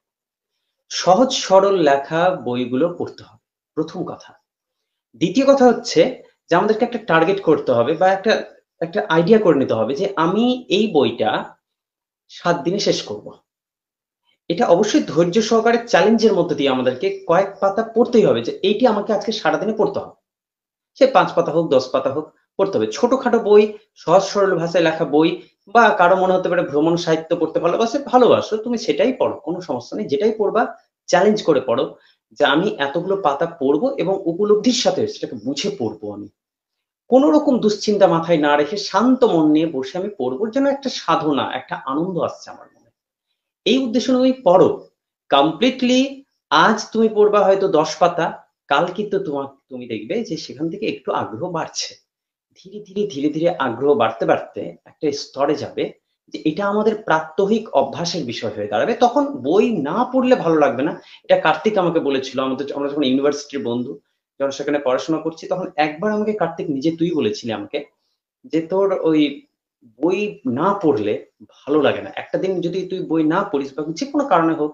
Speaker 2: সহজ সরল লেখা বইগুলো পড়তে হবে, প্রথম কথা। দ্বিতীয় কথা হচ্ছে যে আমাদেরকে একটা টার্গেট করতে হবে, বা একটা আইডিয়া করে নিতে হবে যে আমি এই বইটা 7 দিনে শেষ করব। এটা অবশ্যই ধৈর্য সহকারে চ্যালেঞ্জের মধ্যে দিয়ে আমাদেরকে কয়েক পাতা পড়তেই হবে, যে এইটি আমাকে আজকে সারাদিনে পড়তে হবে। সে 5 পাতা হোক, 10 পাতা হোক, পড়তে হবে। ছোটখাটো বই, সহজ সরল ভাষায় লেখা বই, বা কারো মনে হতে পারে ভ্রমণ সাহিত্য পড়তে ভালোবাসো, তুমি সেটাই পড়ো, কোনো সমস্যা নেই। যেটাই পড়বা চ্যালেঞ্জ করে পড়ো, যে আমি এতগুলো পাতা পড়বো এবং উপলব্ধির সাথে সেটাকে বুঝে পড়বো আমি। কোন রকম দুশ্চিন্তা মাথায় না রেখে শান্ত মন নিয়ে বসে আমি পড়বো, যেন একটা সাধনা, একটা আনন্দ আসছে আমার মনে। এই উদ্দেশ্য তুমি পড়ো কমপ্লিটলি। আজ তুমি পড়বা হয়তো 10 পাতা, কাল কিন্তু তুমি দেখবে যে সেখান থেকে একটু আগ্রহ বাড়ছে। ধীরে ধীরে ধীরে ধীরে আগ্রহ বাড়তে বাড়তে একটা স্তরে যাবে যে এটা আমাদের প্রাত্যহিক অভ্যাসের বিষয় হয়ে দাঁড়াবে। তখন বই না পড়লে ভালো লাগবে না। এটা কার্তিক আমাকে বলেছিল, আমরা যখন ইউনিভার্সিটির বন্ধু, যখন সেখানে পড়াশোনা করছি, তখন একবার আমাকে কার্তিক নিজে তুই বলেছিলি আমাকে, যে তোর ওই বই না পড়লে ভালো লাগে না। একটা দিন যদি তুই বই না পড়িস বা যে কোনো কারণে হোক,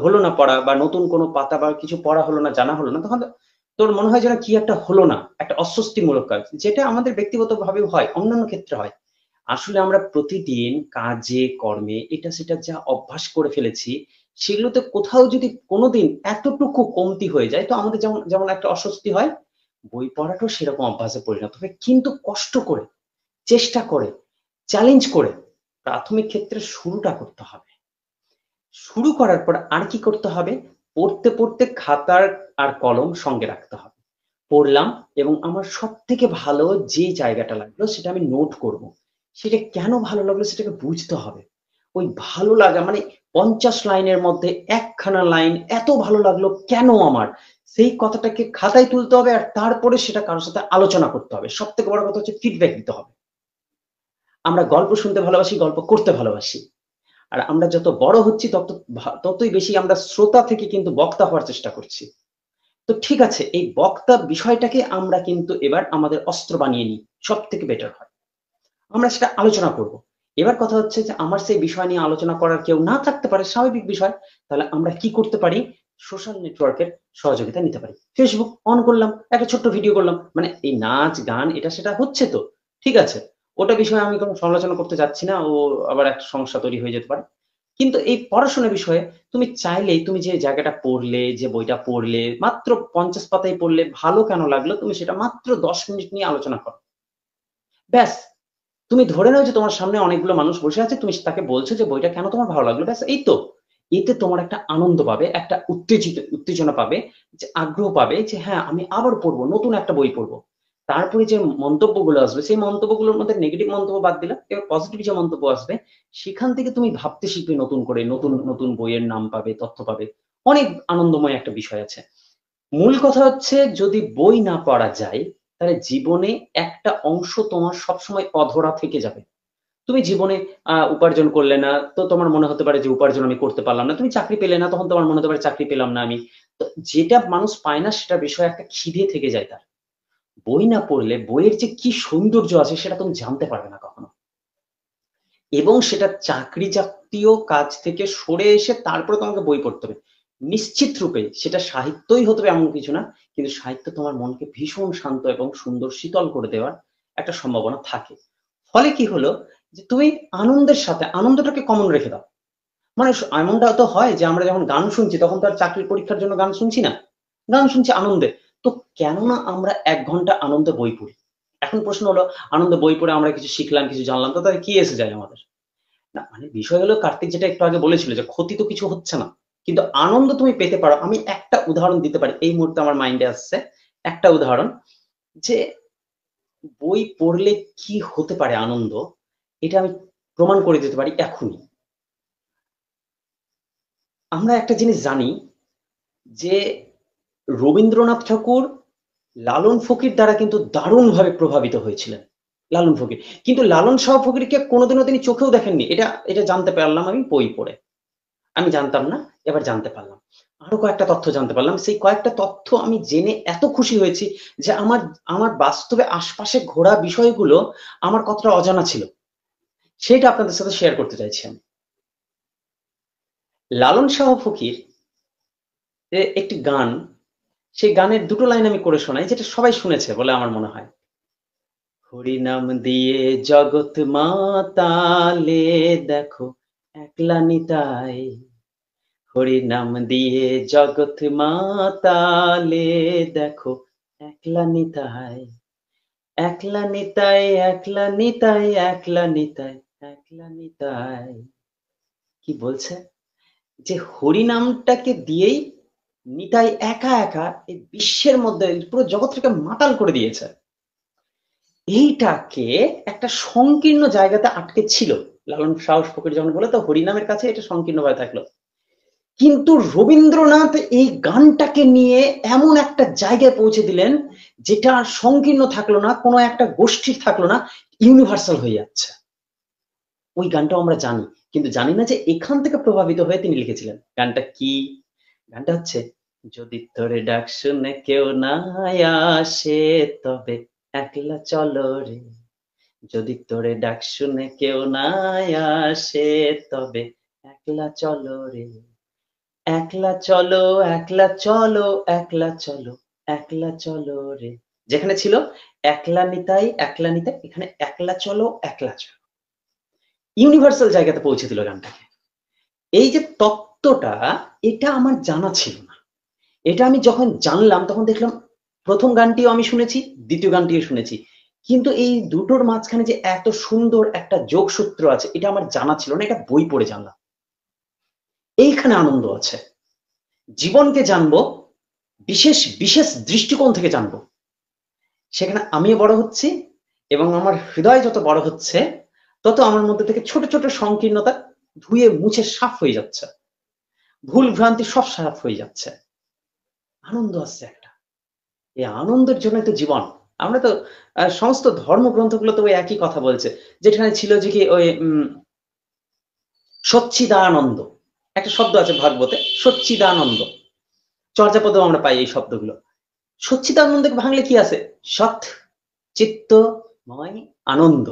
Speaker 2: হলো না পড়া, বা নতুন কোনো পাতা বা কিছু পড়া হলো না, জানা হলো না, তখন তোর মনে হয় যেন কি একটা হলো না, একটা অস্বস্তিমূলক কাজ, যেটা আমাদের ব্যক্তিগত ভাবেও হয়, অন্যান্য ক্ষেত্রে হয়। আসলে আমরা প্রতিদিন কাজে কর্মে এটা সেটা যা অভ্যাস করে ফেলেছি, সেগুলোতে কোথাও যদি কোনোদিন এতটুকু কমতি হয়ে যায়, তো আমাদের যেমন যেমন একটা অস্বস্তি হয়, বই পড়াটাও সেরকম অভ্যাসে পরিণত হবে। কিন্তু কষ্ট করে, চেষ্টা করে, চ্যালেঞ্জ করে প্রাথমিক ক্ষেত্রে শুরুটা করতে হবে। শুরু করার পর আর কি করতে হবে? পড়তে পড়তে খাতার আর কলম সঙ্গে রাখতে হবে। পড়লাম এবং আমার সব থেকে ভালো যে জায়গাটা লাগলো সেটা আমি নোট করব। সেটা কেন ভালো লাগলো সেটাকে বুঝতে হবে। ওই ভালো লাগা মানে 50 লাইনের মধ্যে একখানা লাইন এত ভালো লাগলো কেন আমার? সেই কথাটাকে খাতায় তুলতে হবে আর তারপরে সেটা কারো সাথে আলোচনা করতে হবে। সবথেকে বড় কথা হচ্ছে ফিডব্যাক দিতে হবে। আমরা গল্প শুনতে ভালোবাসি, গল্প করতে ভালোবাসি। আর আমরা যত বড় হচ্ছি ততই বেশি আমরা শ্রোতা থেকে কিন্তু বক্তা হওয়ার চেষ্টা করছি। তো ঠিক আছে, এই বক্তা বিষয়টাকে আমরা কিন্তু এবার আমাদের অস্ত্র বানিয়ে নিই। সবথেকে বেটার হয়। আমরা সেটা আলোচনা করব। এবার কথা হচ্ছে যে আমার সেই বিষয় নিয়ে আলোচনা করার কেউ না থাকতে পারে, স্বাভাবিক বিষয়। তাহলে আমরা কি করতে পারি? সোশ্যাল নেটওয়ার্কের সহযোগিতা নিতে পারি। ফেসবুক অন করলাম, একটা ছোট্ট ভিডিও করলাম। মানে এই নাচ, গান এটা সেটা হচ্ছে তো। ঠিক আছে। ওটা বিষয়ে আমি কোনো সমালোচনা করতে যাচ্ছি না। ও আবার একটা সমস্যা তৈরি হয়ে যেতে পারে। কিন্তু এই পড়াশোনার বিষয়ে তুমি চাইলেই তুমি যে জায়গাটা পড়লে, যে বইটা পড়লে, মাত্র 50 পাতাই পড়লে ভালো কেন লাগলো? তুমি সেটা মাত্র 10 মিনিট নিয়ে আলোচনা করো। ব্যাস। তুমি ধরে নাও যে তোমার সামনে অনেকগুলো মানুষ বসে আছে, তুমি তাকে বলছো যে বইটা কেন তোমার ভালো লাগলো। ব্যাস এই তো। এতে তোমার একটা আনন্দ পাবে, একটা উত্তেজনা পাবে, যে আগ্রহ পাবে যে হ্যাঁ, আমি আবার পড়বো, নতুন একটা বই পড়বো। তারপরে যে মন্তব্যগুলো আসবে, সেই মন্তব্যগুলোর মধ্যে নেগেটিভ মন্তব্য বাদ দিলা, এবার পজিটিভ যে মন্তব্য আসবে, সেখান থেকে তুমি ভাবতে শিখবে নতুন করে, নতুন, নতুন বইয়ের নাম পাবে, তথ্য পাবে। অনেক আনন্দময় একটা বিষয় আছে। মূল কথা হচ্ছে যদি বই না পড়া যায়, তাহলে জীবনে একটা অংশ তোমার সবসময় অধরা থেকে যাবে। তুমি জীবনে উপার্জন করলে না, তো তোমার মনে হতে পারে যে উপার্জন আমি করতে পারলাম না। তুমি চাকরি পেলে না, তখন তোমার মনে হতে পারে চাকরি পেলাম না আমি। তো যেটা মানুষ পায় না সেটার বিষয়ে একটা খিদে থেকে যায় তার। বই না পড়লে বইয়ের যে কি সৌন্দর্য আছে সেটা তুমি জানতে পারবে না কখনো। এবং সেটা চাকরি জাতীয় কাজ থেকে সরে এসে তারপরে তোমাকে বই পড়তে হবে। নিশ্চিত রূপে সেটা সাহিত্যই হতে হবে এমন কিছু না। কিন্তু সাহিত্য তোমার মনকে ভীষণ শান্ত এবং সুন্দর শীতল করে দেওয়ার একটা সম্ভাবনা থাকে। ফলে কি হলো যে তুমি আনন্দের সাথে আনন্দটাকে কমন রেখে দাও। মানে এমনটা তো হয় যে আমরা যখন গান শুনছি তখন তো আর চাকরির পরীক্ষার জন্য গান শুনছি না। গান শুনছি আনন্দে। তো কেননা আমরা ১ ঘন্টা আনন্দে বই পড়ি। এখন প্রশ্ন হলো আনন্দে বই পড়ে আমরা কিছু শিখলাম, কিছু জানলাম তো তাহলে কি এসে যায় আমাদের? না মানে বিষয় হলো কার্তিক যেটা একটু আগে বলেছিল যে ক্ষতি তো কিছু হচ্ছে না। কিন্তু আনন্দ তুমি পেতে পারো। আমি একটা উদাহরণ দিতে পারি। এই মুহূর্তে আমার মাইন্ডে আসছে একটা উদাহরণ যে বই পড়লে কি হতে পারে আনন্দ, এটা আমি প্রমাণ করে দিতে পারি এখনই। আমরা একটা জিনিস জানি যে রবীন্দ্রনাথ ঠাকুর লালন ফকির দ্বারা কিন্তু দারুণভাবে প্রভাবিত হয়েছিলেন। লালন ফকির। কিন্তু লালন শাহ ফকিরকে কোনোদিনও তিনি চোখেও দেখেননি। এটা জানতে পারলাম আমি বই পড়ে। আমি জানতাম না, এবার জানতে পারলাম। আরো কয়েকটা তথ্য জানতে পারলাম। সেই কয়েকটা তথ্য আমি জেনে এত খুশি হয়েছি যে আমার আমার বাস্তবে আশপাশে ঘোরা বিষয়গুলো আমার কতটা অজানা ছিল। সেটা আপনাদের সাথে শেয়ার করতে চাইছি আমি। লালন শাহ ফকির একটি গান, সেই গানের ২ টো লাইন আমি করে শোনাই যেটা সবাই শুনেছে বলে আমার মনে হয়। হরিনাম দিয়ে জগৎ মাতালে দেখো একলা নিতাই। হরিনাম দিয়ে জগৎ মাতালে দেখো একলা নিতাই। একলা নিতাই, একলা নিতাই, একলা নিতাই, একলা নিতাই। কি বলছে? যে হরিনামটাকে দিয়েই নিতাই একা একা এই বিশ্বের মধ্যে পুরো জগৎটাকে মাতাল করে দিয়েছে। এইটাকে একটা সংকীর্ণ জায়গাতে আটকে ছিল। লালন শাহ ফকির যখন বলে তো হরিনামের কাছে এটা সংকীর্ণভাবে থাকলো। কিন্তু রবীন্দ্রনাথ এই গানটাকে নিয়ে এমন একটা জায়গায় পৌঁছে দিলেন যেটা আর সংকীর্ণ থাকলো না, কোনো একটা গোষ্ঠীর থাকলো না, ইউনিভার্সাল হয়ে যাচ্ছে। ওই গানটাও আমরা জানি, কিন্তু জানি না যে এখান থেকে প্রভাবিত হয়ে তিনি লিখেছিলেন। গানটা কি? গানটা হচ্ছে যদি তোরে ডাক শুনে কেউ না আসে তবে একলা চলো রে। যদি তোরে ডাক শুনে কেউ না আসে তবে একলা চলো রে। একলা চলো, একলা চলো, একলা চলো, একলা চলো রে। যেখানে ছিল একলা নিতাই, একলা নিতাই, এখানে একলা চলো, একলা চলো। ইউনিভার্সাল জায়গাতে পৌঁছে দিল গানটাকে। এই যে তত্ত্বটা, এটা আমার জানা ছিল না। এটা আমি যখন জানলাম তখন দেখলাম ১ম গানটিও আমি শুনেছি, ২য় গানটিও শুনেছি। কিন্তু এই দুটোর মাঝখানে যে এত সুন্দর একটা যোগসূত্র আছে এটা আমার জানা ছিল না। এটা বই পড়ে জানলাম। এইখানে আনন্দ আছে। জীবনকে জানবো বিশেষ বিশেষ দৃষ্টিকোণ থেকে জানবো, সেখানে আমিও বড় হচ্ছি এবং আমার হৃদয় যত বড় হচ্ছে তত আমার মধ্যে থেকে ছোট ছোট সংকীর্ণতা ধুয়ে মুছে সাফ হয়ে যাচ্ছে, ভুল ভ্রান্তি সব সাফ হয়ে যাচ্ছে, আনন্দ আসছে একটা। এই আনন্দের জন্য তো জীবন। আমরা তো সমস্ত ধর্মগ্রন্থগুলো তো ওই একই কথা বলছে, যেখানে ছিল যে কি ওই সচ্চিদানন্দ একটা শব্দ আছে ভাগবতে, সচ্চিদানন্দ, চর্যাপদেও আমরা পাই এই শব্দগুলো। সচ্চিদানন্দকে ভাঙলে কি আছে? সৎ চিত্তময় আনন্দ।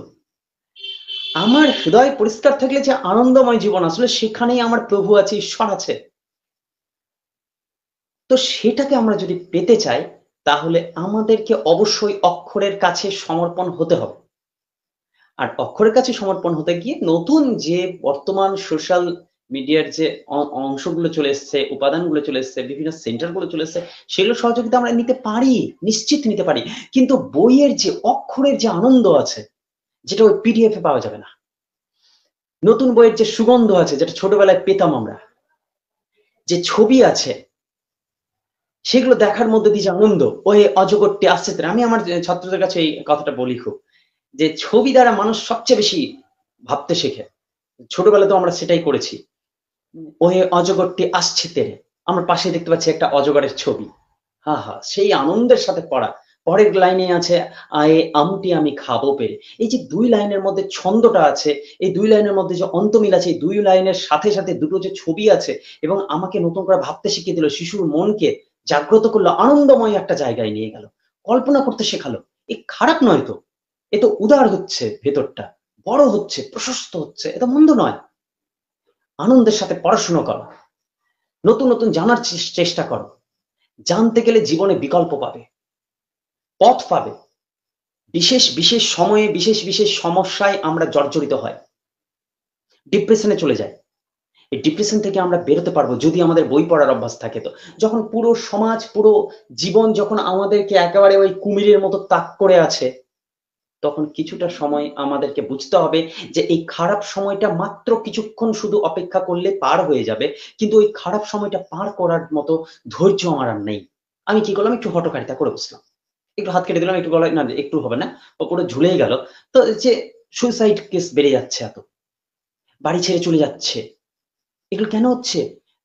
Speaker 2: আমার হৃদয় পরিষ্কার থাকলে যে আনন্দময় জীবন, আসলে সেখানেই আমার প্রভু আছে, ঈশ্বর আছে। তো সেটাকে আমরা যদি পেতে চাই তাহলে আমাদেরকে অবশ্যই অক্ষরের কাছে সমর্পণ হতে হবে। আর অক্ষরের কাছে সমর্পণ হতে গিয়ে নতুন যে বর্তমান সোশ্যাল মিডিয়ার যে অংশগুলো চলে এসছে, উপাদানগুলো চলে এসছে, বিভিন্ন সেন্টারগুলো চলে এসছে, সেগুলো সহযোগিতা আমরা নিতে পারি, নিশ্চিত নিতে পারি। কিন্তু বইয়ের যে অক্ষরের যে আনন্দ আছে, যেটা ওই পিডিএফ এ পাওয়া যাবে না। নতুন বইয়ের যে সুগন্ধ আছে, যেটা ছোটবেলায় পেতাম আমরা, যে ছবি আছে, সেগুলো দেখার মধ্যে দিয়ে যে আনন্দ, ওই অজগরটি আসছে। আমি আমার ছাত্রদের কাছে এই কথাটা বলি খুব, যে ছবি দ্বারা মানুষ সবচেয়ে বেশি ভাবতে শেখে। ছোটবেলা তো আমরা সেটাই করেছি। ওই অজগরটি আসছে তেরে, আমরা পাশে দেখতে পাচ্ছি একটা অজগরের ছবি, হা হা, সেই আনন্দের সাথে পড়া। পরের লাইনে আছে আয়ে আমটি আমি খাবো পেরে। এই যে দুই লাইনের মধ্যে ছন্দটা আছে, এই দুই লাইনের মধ্যে যে অন্তমিল আছে, এই দুই লাইনের সাথে সাথে দুটো যে ছবি আছে, এবং আমাকে নতুন করে ভাবতে শিখিয়ে দিল, শিশুর মনকে জাগ্রত করলো, আনন্দময় একটা জায়গায় নিয়ে গেল, কল্পনা করতে শেখালো। এ খারাপ নয় তো, এ তো উদার হচ্ছে, ভেতরটা বড় হচ্ছে, প্রশস্ত হচ্ছে, এটা মন্দ নয়। আনন্দের সাথে পড়াশোনা করো, নতুন নতুন জানার চেষ্টা করো। জানতে গেলে জীবনে বিকল্প পাবে, পথ পাবে। বিশেষ বিশেষ সময়ে বিশেষ বিশেষ সমস্যায় আমরা জর্জরিত হয়, ডিপ্রেশনে চলে যায়। এই ডিপ্রেশন থেকে আমরা বেরোতে পারবো যদি আমাদের বই পড়ার অভ্যাস থাকে। তো যখন পুরো সমাজ, পুরো জীবন যখন আমাদেরকে একেবারে ওই কুমিরের মতো তাক করে আছে, তখন কিছুটা সময় আমাদেরকে বুঝতে হবে যে এই খারাপ সময়টা মাত্র কিছুক্ষণ শুধু অপেক্ষা করলে পার হয়ে যাবে, কিন্তু ওই খারাপ সময়টা পার করার মতো ধৈর্য আমার আর নেই। আমি কি করলাম, একটু হঠকারিতা করে বসলাম, একটু হাত কেটে দিলাম, একটু গলায়, না একটু হবে না, ও পুরো ঝুলেই গেল। তো যে সুইসাইড কেস বেড়ে যাচ্ছে, এত বাড়ি ছেড়ে চলে যাচ্ছে, এগুলো কেন হচ্ছে?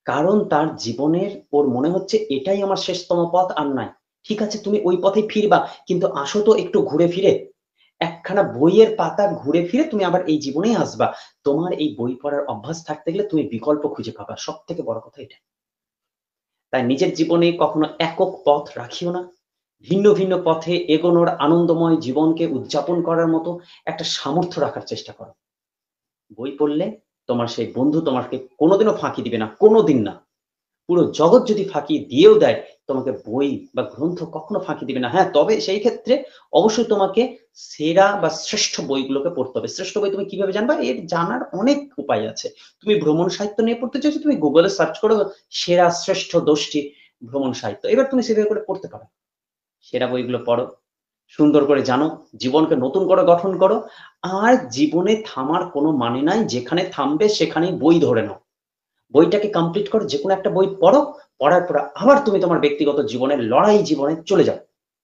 Speaker 2: কারণ তার জীবনের ওর মনে হচ্ছে এটাই আমার শেষতম পথ, আর নাই। ঠিক আছে, তুমি ওই পথে ফিরবা, কিন্তু আসো তো একটু ঘুরে ফিরে, একখানা বইয়ের পাতা ঘুরে ফিরে তুমি আবার এই জীবনেই আসবা। তোমার এই বই পড়ার অভ্যাস থাকতে গেলে তুমি বিকল্প খুঁজে পাবা, সব থেকে বড় কথা এটা। তাই নিজের জীবনে কখনো একক পথ রাখিও না, ভিন্ন ভিন্ন পথে এগোনোর আনন্দময় জীবনকে উদযাপন করার মতো একটা সামর্থ্য রাখার চেষ্টা করো। বই পড়লে তোমার সেই বন্ধু তোমাকে কোনোদিনও ফাঁকি দিবে না, কোনোদিন না। পুরো জগৎ যদি ফাঁকি দিয়েও দেয়, তোমাকে বই বা গ্রন্থ কখনো ফাঁকি দিবে না। হ্যাঁ, তবে সেই ক্ষেত্রে অবশ্যই তোমাকে সেরা বা শ্রেষ্ঠ বইগুলোকে পড়তে হবে। শ্রেষ্ঠ বই তুমি কিভাবে জানবা? এর জানার অনেক উপায় আছে। তুমি ভ্রমণ সাহিত্য নিয়ে পড়তে চাইছো, তুমি গুগলে সার্চ করো সেরা শ্রেষ্ঠ 10টি ভ্রমণ সাহিত্য, এবার তুমি সেভাবে করে পড়তে পারো। সেরা বইগুলো পড়ো, সুন্দর করে জানো, জীবনকে নতুন করে গঠন করো। আর জীবনে থামার কোনো মানে নাই, যেখানে থামবে সেখানেই বই ধরে নাও, বইটাকে কমপ্লিট করো, যে কোনো একটা বই পড়ো, পড়ার পর আবার তুমি তোমার ব্যক্তিগত জীবনের লড়াই জীবনে চলে যাও,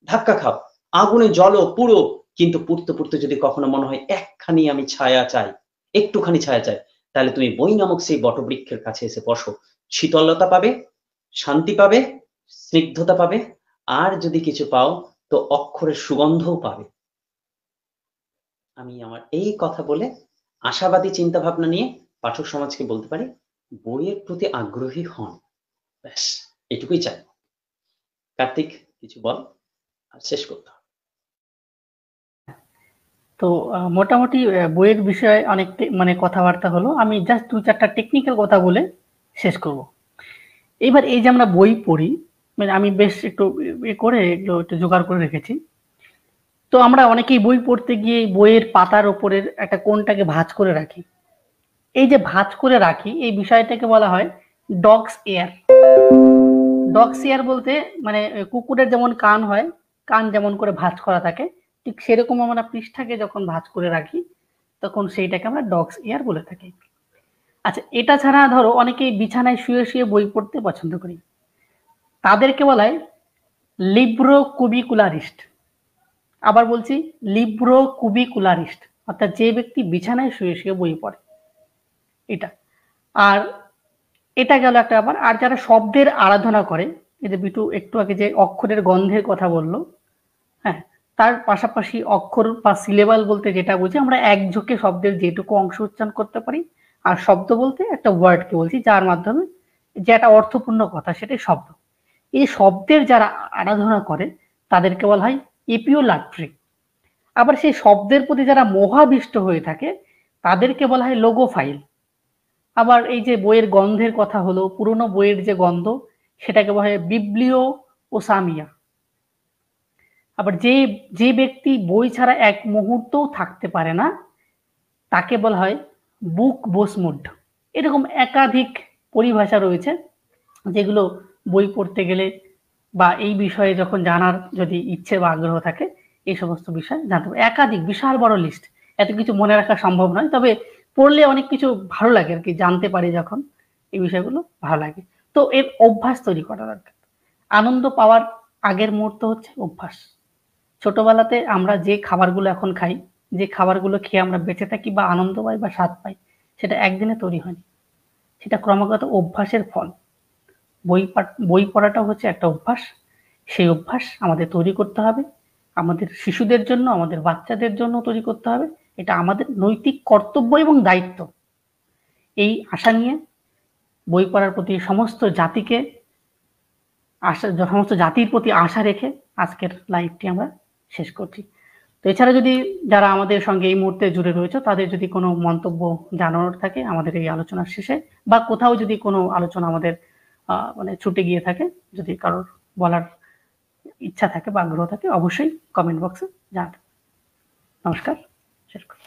Speaker 2: ধাক্কা খাও, আগুনে জ্বলো, পুরো। কিন্তু পুড়তে পুড়তে যদি কখনো মনে হয় একখানি আমি ছায়া চাই, একটুখানি ছায়া চাই, তাহলে তুমি বই নামক সেই বটবৃক্ষের কাছে এসে বসো, শীতলতা পাবে, শান্তি পাবে, স্নিগ্ধতা পাবে, আর যদি কিছু পাও তো অক্ষরের সুগন্ধও পাবে। আমি আমার এই কথা বলে আশাবাদী চিন্তা ভাবনা নিয়ে পাঠক সমাজকে বলতে পারি, বইয়ের প্রতি আগ্রহী হন, ব্যাস এটুকুই চাই। কার্তিক, কিছু বল, আর শেষ করতে হবে।
Speaker 1: তো মোটামুটি বইয়ের বিষয়ে অনেক মানে কথাবার্তা হলো। আমি জাস্ট 2-4টা টেকনিক্যাল কথা বলে শেষ করব। এবার এই যে আমরা বই পড়ি, মানে আমি বেশ একটু করে এগুলো একটু জোগাড় করে রেখেছি। তো আমরা অনেকেই বই পড়তে গিয়ে বইয়ের পাতার ওপরের একটা কোণটাকে ভাঁজ করে রাখি। এই যে ভাঁজ করে রাখি, এই বিষয়টাকে বলা হয় ডগস এয়ার। ডগস এয়ার বলতে মানে কুকুরের যেমন কান হয়, কান যেমন করে ভাঁজ করা থাকে, ঠিক সেরকম আমরা পৃষ্ঠাকে যখন ভাঁজ করে রাখি তখন সেইটাকে আমরা ডগস এয়ার বলে থাকি। আচ্ছা, এটা ছাড়া ধরো অনেকেই বিছানায় শুয়ে শুয়ে বই পড়তে পছন্দ করি। তাদেরকে বলা হয় লিব্রোকুবিকুলারিস্ট। আবার বলছি, লিব্রোকুবিকুলারিস্ট, অর্থাৎ যে ব্যক্তি বিছানায় শুয়ে শুয়ে বই পড়ে, এটা। আর এটা গেল একটা ব্যাপার। আর যারা শব্দের আরাধনা করে, এই যে বিটু একটু আগে যে অক্ষরের গন্ধের কথা বললো, হ্যাঁ, তার পাশাপাশি অক্ষর বা সিলেবাল বলতে যেটা বুঝি আমরা একঝোঁকে শব্দের যেটুকু অংশ উচ্চারণ করতে পারি, আর শব্দ বলতে একটা ওয়ার্ডকে বলছি যার মাধ্যমে যে একটা অর্থপূর্ণ কথা, সেটাই শব্দ। এই শব্দের যারা আরাধনা করে তাদেরকে বলা হয় এপিওলাট্রি। আবার সেই শব্দের প্রতি যারা মোহাবিষ্ট হয়ে থাকে তাদেরকে বলা হয় লোগোফাইল। আবার এই যে বইয়ের গন্ধের কথা হলো, পুরনো বইয়ের যে গন্ধ, সেটাকে বলা হয় বিবলিও ওসামিয়া। আবার যে যে ব্যক্তি বই ছাড়া এক মুহূর্তও থাকতে পারে না তাকে বলা হয় বুক বোসমুড। এরকম একাধিক পরিভাষা রয়েছে যেগুলো বই পড়তে গেলে বা এই বিষয়ে যখন জানার যদি ইচ্ছে বা আগ্রহ থাকে এই সমস্ত বিষয় জানতে পারে। একাধিক বিশাল বড় লিস্ট, এত কিছু মনে রাখা সম্ভব নয়, তবে পড়লে অনেক কিছু ভালো লাগে আর কি, জানতে পারি যখন এই বিষয়গুলো ভালো লাগে। তো এর অভ্যাস তৈরি করা দরকার। আনন্দ পাওয়ার আগের মুহূর্ত হচ্ছে অভ্যাস। ছোটবেলাতে আমরা যে খাবারগুলো এখন খাই, যে খাবারগুলো খেয়ে আমরা বেঁচে থাকি বা আনন্দ পাই বা স্বাদ পাই, সেটা একদিনে তৈরি হয়নি, সেটা ক্রমাগত অভ্যাসের ফল। বই পড়াটা হচ্ছে একটা অভ্যাস। সেই অভ্যাস আমাদের তৈরি করতে হবে, আমাদের শিশুদের জন্য, আমাদের বাচ্চাদের জন্য তৈরি করতে হবে। এটা আমাদের নৈতিক কর্তব্য এবং দায়িত্ব। এই আশা নিয়ে বই পড়ার প্রতি সমস্ত জাতিকে সমস্ত জাতির প্রতি আশা রেখে আজকের লাইভটি আমরা শেষ করছি। তো এছাড়া যদি যারা আমাদের সঙ্গে এই মুহূর্তে জুড়ে রয়েছে তাদের যদি কোনো মন্তব্য জানানোর থাকে আমাদের এই আলোচনার শেষে, বা কোথাও যদি কোনো আলোচনা আমাদের মানে ছুটে গিয়ে থাকে, যদি কারোর বলার ইচ্ছা থাকে বা আগ্রহ থাকে, অবশ্যই কমেন্ট বক্সে জানাবেন। নমস্কার, শেষ করছি।